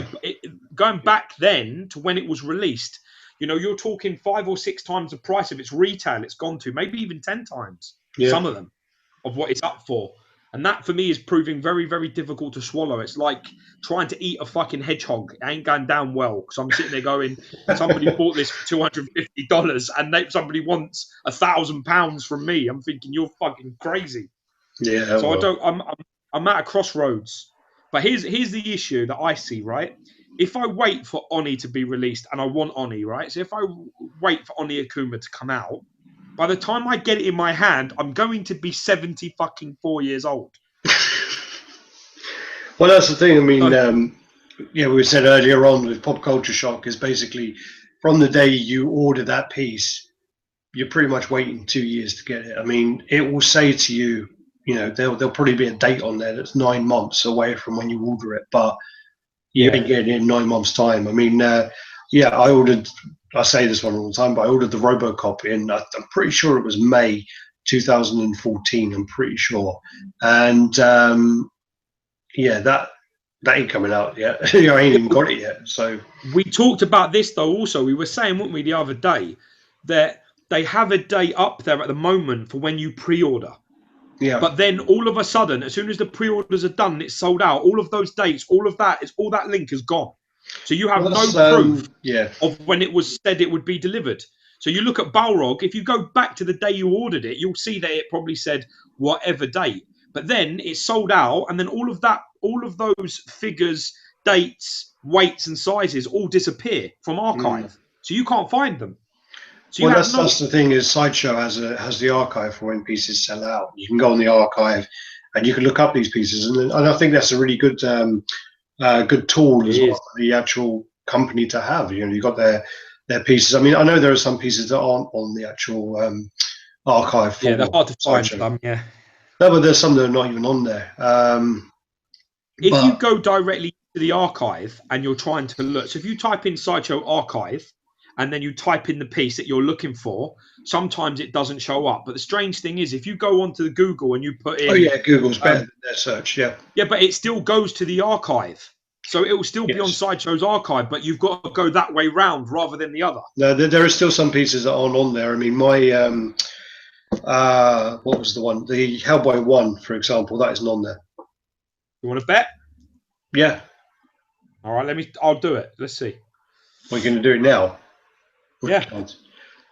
going back then to when it was released, you're talking 5 or 6 times the price of its retail. It's gone to maybe even 10 times. Some of them of what it's up for. And that for me is proving very, very difficult to swallow. It's like trying to eat a fucking hedgehog. It ain't going down well, because I'm sitting there going, somebody bought this for $250 and somebody wants £1,000 from me. I'm thinking, you're fucking crazy. Yeah. So I'm at a crossroads. But here's the issue that I see, right? If I wait for Oni to be released, and I want Oni, right? So if I wait for Oni Akuma to come out, by the time I get it in my hand, I'm going to be 74 years old. Well, that's the thing. I mean, we said earlier on with Pop Culture Shock is basically from the day you order that piece, you're pretty much waiting 2 years to get it. I mean, it will say to you, there'll probably be a date on there that's 9 months away from when you order it, but you ain't getting it in 9 months' time. I mean, I say this one all the time, but I ordered the RoboCop in, I'm pretty sure it was May 2014, I'm pretty sure. And that ain't coming out yet. I ain't even got it yet. So we talked about this though also. We were saying, weren't we, the other day, that they have a date up there at the moment for when you pre-order. Yeah. But then all of a sudden, as soon as the pre-orders are done, it's sold out. All of those dates, all that link is gone. So you have no proof of when it was said it would be delivered. So you look at Balrog, if you go back to the day you ordered it, you'll see that it probably said whatever date. But then it's sold out, and then all of those figures, dates, weights, and sizes all disappear from archive. So you can't find them. So that's the thing is Sideshow has the archive for when pieces sell out. You can go on the archive and you can look up these pieces, and I think that's a really good good tool as well for the actual company to have. You got their pieces. I mean, I know there are some pieces that aren't on the actual archive. They're hard to find some. Yeah. No, but there's some that are not even on there. If you go directly to the archive and you're trying to look, so if you type in Sideshow archive and then you type in the piece that you're looking for, sometimes it doesn't show up. But the strange thing is, if you go onto the Google and you put in... Google's better than their search, Yeah, but it still goes to the archive. So it will still be on Sideshow's archive, but you've got to go that way round rather than the other. No, there are still some pieces that aren't on there. I mean, my... what was the one? The Hellboy 1, for example, that isn't on there. You want to bet? Yeah. All right, I'll do it. Let's see. We're going to do it now. Yeah.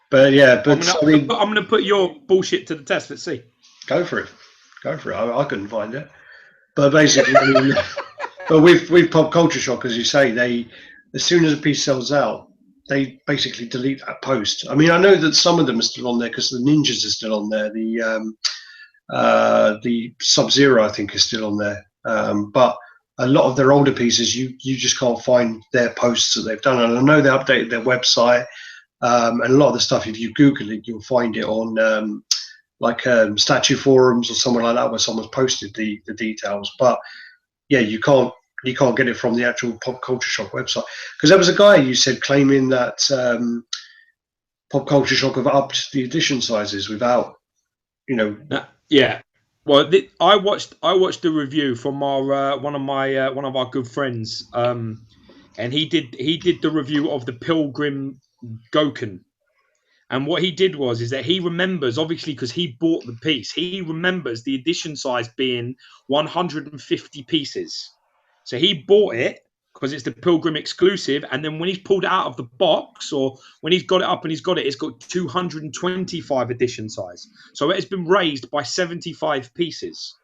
But I'm going to put your bullshit to the test. Let's see. Go for it. I couldn't find it. But basically, but with Pop Culture Shock, as you say, as soon as a piece sells out, they basically delete that post. I mean, I know that some of them are still on there because the Ninjas are still on there. The Sub-Zero, I think, is still on there. But a lot of their older pieces, you just can't find their posts that they've done. And I know they updated their website. And a lot of the stuff, if you Google it, you'll find it on statue forums or somewhere like that where someone's posted the details. But you can't get it from the actual Pop Culture Shock website, because there was a guy you said claiming that Pop Culture Shock have upped the edition sizes without, Yeah. Well, I watched the review from our one of our good friends, and he did the review of the Pilgrim Goken, and what he did is that he remembers, obviously because he bought the piece, he remembers the edition size being 150 pieces. So he bought it because it's the Pilgrim exclusive, and then when he's pulled it out of the box, or when he's got it up and he's got it, it's got 225 edition size. So it has been raised by 75 pieces.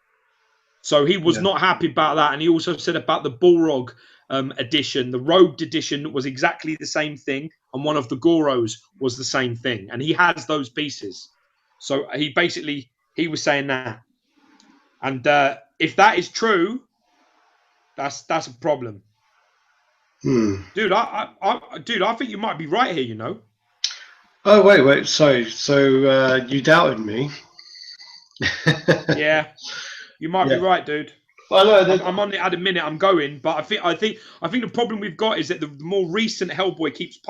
So he was not happy about that. And he also said about the Balrog edition, the robed edition was exactly the same thing, and one of the Goros was the same thing, and he has those pieces. So he was saying that, and if that is true, that's a problem. Dude, I think you might be right here. Oh wait, so you doubted me? Yeah. You might be right, dude. Well, no, I'm on it at a minute. I'm going, but I think the problem we've got is that the more recent Hellboy keeps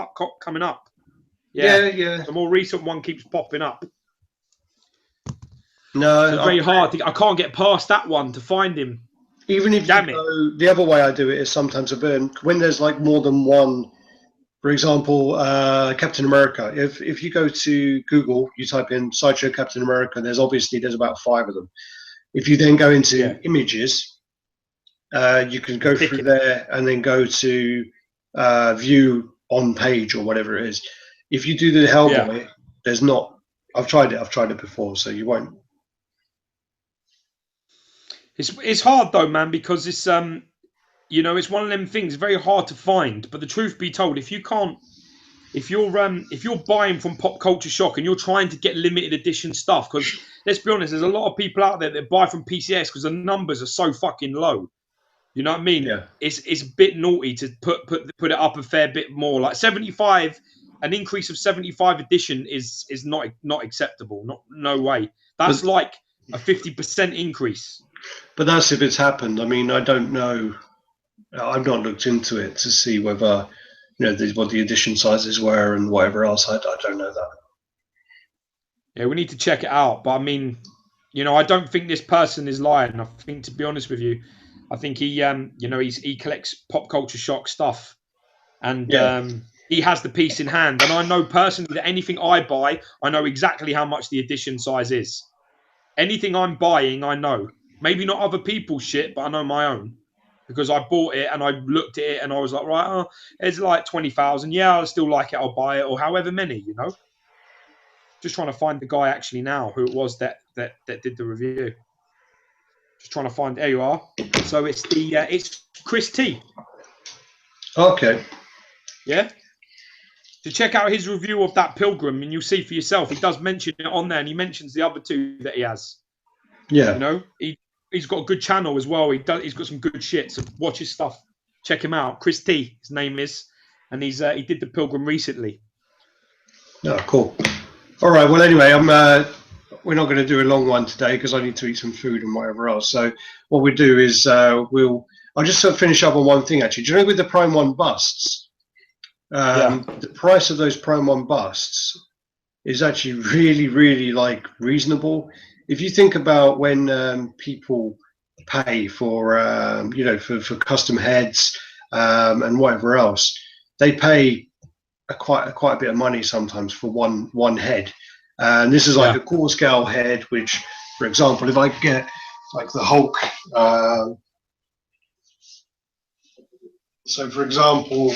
coming up. Yeah. The more recent one keeps popping up. No, so it's very hard. I can't get past that one to find him. Even if you go, the other way I do it is sometimes when there's like more than one. For example, Captain America. If you go to Google, you type in Sideshow Captain America, there's about 5 of them. If you then go into images, you can go through there and then go to view on page or whatever it is. If you do the Hellboy, there's not. I've tried it before, so you won't. It's hard though, man, because it's it's one of them things very hard to find. But the truth be told, if you're buying from Pop Culture Shock and you're trying to get limited edition stuff, because let's be honest, there's a lot of people out there that buy from PCS because the numbers are so fucking low. You know what I mean? Yeah. It's a bit naughty to put it up a fair bit more. Like 75, an increase of 75 edition is not acceptable. No way. That's like a 50% increase. But that's if it's happened. I mean, I don't know. I've not looked into it to see whether what the edition sizes were and whatever else. I don't know that. Yeah, we need to check it out. But I mean, I don't think this person is lying. I think, to be honest with you, I think he collects Pop Culture Shock stuff, and he has the piece in hand. And I know personally that anything I buy, I know exactly how much the edition size is. Anything I'm buying, I know. Maybe not other people's shit, but I know my own. Because I bought it and I looked at it and I was like, right, it's like 20,000. Yeah, I still like it. I'll buy it, or however many, Just trying to find the guy actually now who it was that did the review. Just trying to find. There you are. So it's it's Chris T. Okay. Yeah. To check out his review of that Pilgrim, and you'll see for yourself. He does mention it on there, and he mentions the other 2 that he has. Yeah. He's got a good channel as well. He's got some good shit. So watch his stuff. Check him out. Chris T. His name is, and he did the Pilgrim recently. Oh, cool. All right. Well, anyway, we're not going to do a long one today because I need to eat some food and whatever else. So what we do is I'll just sort of finish up on one thing actually. Do you know with the Prime 1 busts, the price of those Prime 1 busts is actually really, really like reasonable. If you think about when people pay for for custom heads and whatever else, they pay quite a bit of money sometimes for one head. And this is like a core scale head, which, for example, if I get like the Hulk, so for example,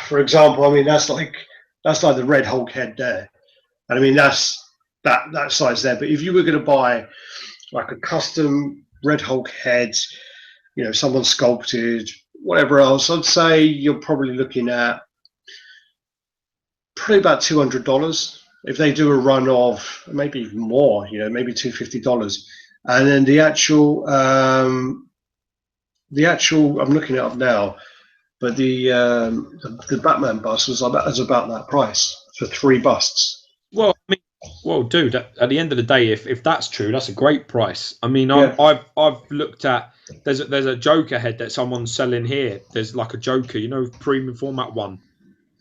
for example, I mean that's like the Red Hulk head there. And I mean, that's that size there. But if you were going to buy like a custom Red Hulk head, someone sculpted, whatever else, I'd say you're probably looking at probably about $200. If they do a run of maybe even more, maybe $250. And then the actual, I'm looking it up now, but the Batman bust was about that price for 3 busts. Well, dude, at the end of the day, if that's true, that's a great price. I mean, I've looked at there's a Joker head that someone's selling here. There's like a Joker, premium format one.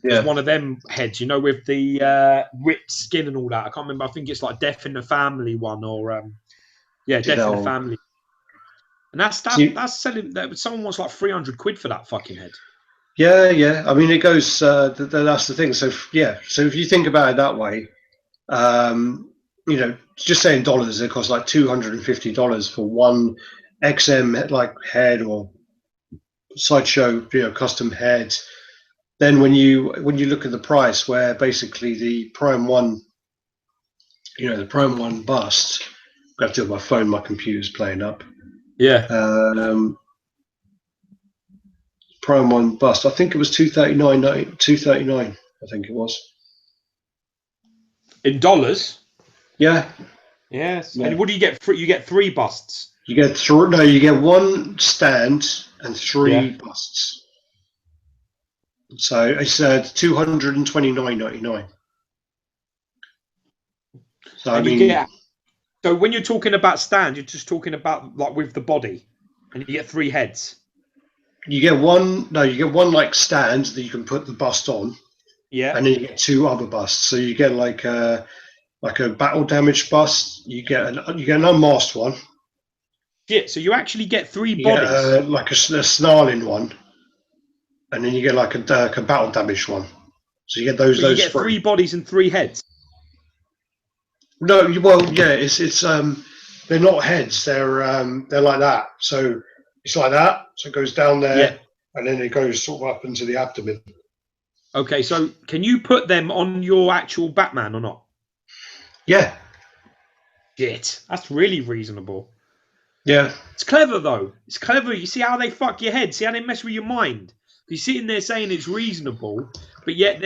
There's one of them heads, with the ripped skin and all that. I can't remember. I think it's like Death in the Family one, or Death in the Family. And that's selling. Someone wants like 300 quid for that fucking head. Yeah. I mean, it goes. That's the thing. So So if you think about it that way. Just saying dollars, it costs like $250 for one XM head or Sideshow custom head. Then when you look at the price, where basically the Prime 1, the Prime 1 bust, I have to do it on my phone, my computer's playing up. Yeah. Prime 1 bust, I think it was $239, I think it was. In dollars? Yeah. Yes. Yeah. And what do you get? You get 3 busts. You get you get 1 stand and 3 busts. So it's $229.99. So and you get So when you're talking about stand, you're just talking about like with the body, and you get 3 heads. You get one. No, you get one like stand that you can put the bust on. Yeah. And then you get 2 other busts. So you get like a battle damage bust. You get an unmasked one. Yeah. So you actually get 3 You bodies. get like a snarling one, and then you get like a battle damage one. So you get those. So you get 3 bodies and 3 heads. No, well, yeah, it's they're not heads. They're like that. So it's like that. So it goes down there, and then it goes sort of up into the abdomen. Okay, so can you put them on your actual Batman or not? Yeah. Shit, that's really reasonable. Yeah. It's clever though. It's clever. You see how they fuck your head. See how they mess with your mind. You're sitting there saying it's reasonable, but yet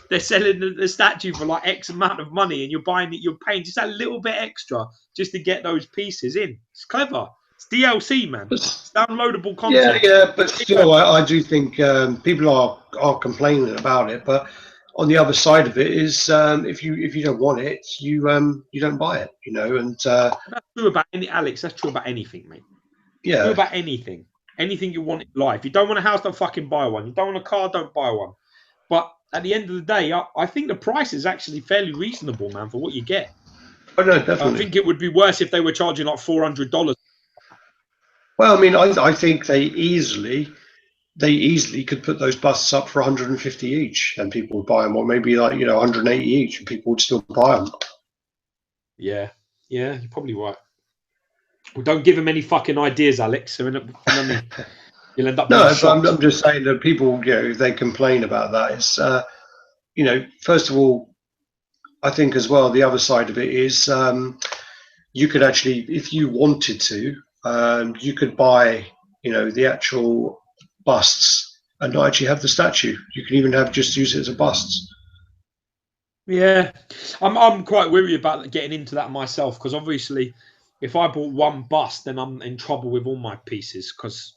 they're selling the statue for like X amount of money, and you're buying it. You're paying just a little bit extra just to get those pieces in. It's clever. It's DLC, man. It's downloadable content. Yeah, but still, I do think people are complaining about it. But on the other side of it is, if you don't want it, you don't buy it, you know. And that's true about Alex. That's true about anything, mate. Yeah, true about anything. Anything you want in life. You don't want a house, don't fucking buy one. You don't want a car, don't buy one. But at the end of the day, I think the price is actually fairly reasonable, man, for what you get. Oh no, definitely. I think it would be worse if they were charging like $400. Well, I mean, I think they easily could put those busts up for 150 each, and people would buy them, or maybe like 180 each, and people would still buy them. Yeah, you're probably right. Well, don't give them any fucking ideas, Alex. You'll end up. No, but I'm just saying that people, if they complain about that, it's first of all, I think as well the other side of it is you could actually, if you wanted to, you could buy the actual busts and not actually have the statue. You can even just use it as a bust. Yeah, I'm quite weary about getting into that myself, because obviously, if I bought one bust, then I'm in trouble with all my pieces, because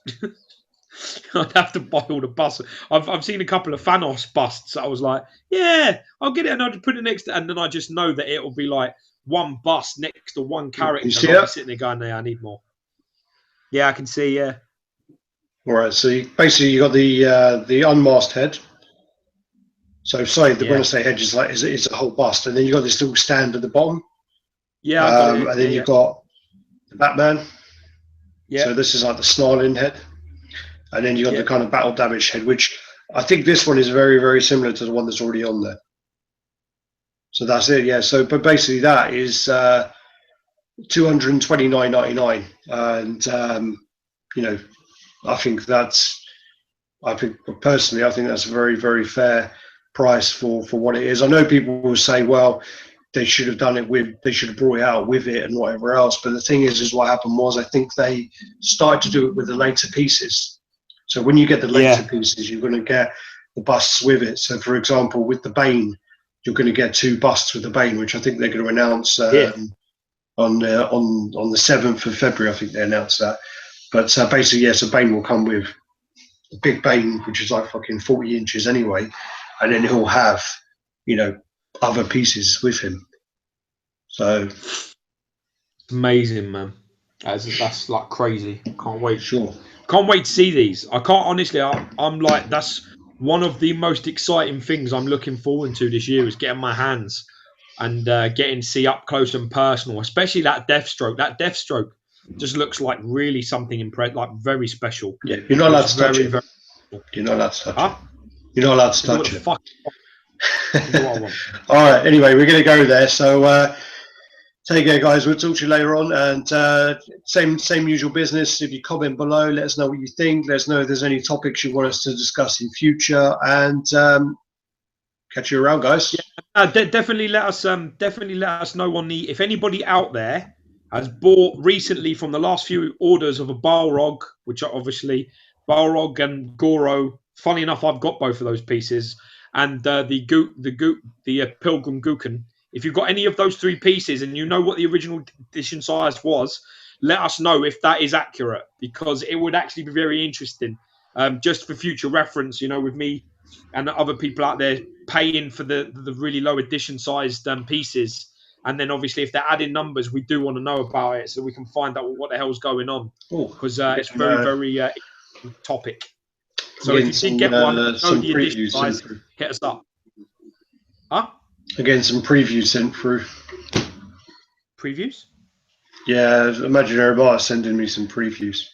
I'd have to buy all the busts. I've seen a couple of Thanos busts. I was like, yeah, I'll get it, and I'll just put it next to, and then I just know that it'll be like one bust next to one character. You see and I'll it? be sitting there going, "Yeah, I need more." Yeah, I can see. Yeah. All right. So basically, you got the unmasked head. So sorry, when I say head, is a whole bust, and then you got this little stand at the bottom. Yeah, and then you've got the Batman. Yeah. So this is like the snarling head, and then you got the kind of battle damage head, which I think this one is very, very similar to the one that's already on there. So that's it. Yeah. So, but basically that is $229.99, and I think personally, I think that's a very, very fair price for what it is. I know people will say, well, they should have done it they should have brought it out with it and whatever else. But the thing is what happened was, I think they started to do it with the later pieces. So when you get the later pieces, you're going to get the busts with it. So for example, with the Bane, you're going to get 2 busts with the Bane, which I think they're going to announce on the 7th of February. I think they announced that. But basically, so Bane will come with a big Bane, which is like fucking 40 inches anyway, and then he'll have, other pieces with him. So amazing, man. That's like crazy. Can't wait. Sure. Can't wait to see these. I can't honestly. I'm like, that's one of the most exciting things I'm looking forward to this year, is getting my hands and getting to see up close and personal, especially that Deathstroke. That Deathstroke just looks like really something like very special. Yeah, you're not allowed to touch it. You're not allowed to touch it. You're not allowed to touch it. All right. Anyway, we're going to go there. So take care, guys. We'll talk to you later on. And same usual business. If you comment below, let us know what you think. Let us know if there's any topics you want us to discuss in future. And catch you around, guys. Yeah, definitely let us know on the, if anybody out there has bought recently from the last few orders of a Balrog, which are obviously Balrog and Goro. Funny enough, I've got both of those pieces, and the Pilgrim Gookin. If you've got any of those 3 pieces and you know what the original edition size was, let us know if that is accurate, because it would actually be very interesting, just for future reference. With me and other people out there paying for the really low edition sized pieces, And then obviously, if they're adding numbers, we do want to know about it so we can find out what the hell's going on. Because it's very, very topic. So if you did get one, know some the edition, previews guys, sent through. hit us up. Huh? Again, some previews sent through. Previews? Yeah, Imaginary Bar sending me some previews.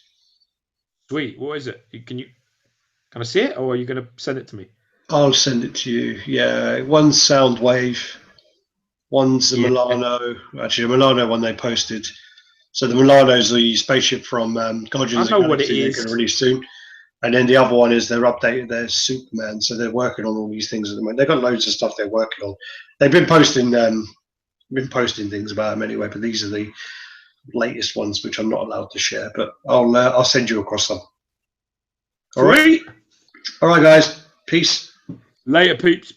Sweet. What is it? Can I see it, or are you going to send it to me? I'll send it to you. Yeah, one's Soundwave, one's the Milano. Actually, the Milano one they posted. So the Milano's the spaceship from Guardians of the Galaxy they're going to release soon. And then the other one is they're updating their Superman. So they're working on all these things at the moment. They've got loads of stuff they're working on. They've been posting things about them anyway, but these are the latest ones which I'm not allowed to share. But I'll send you across them. All right, guys. Peace. Later, peeps.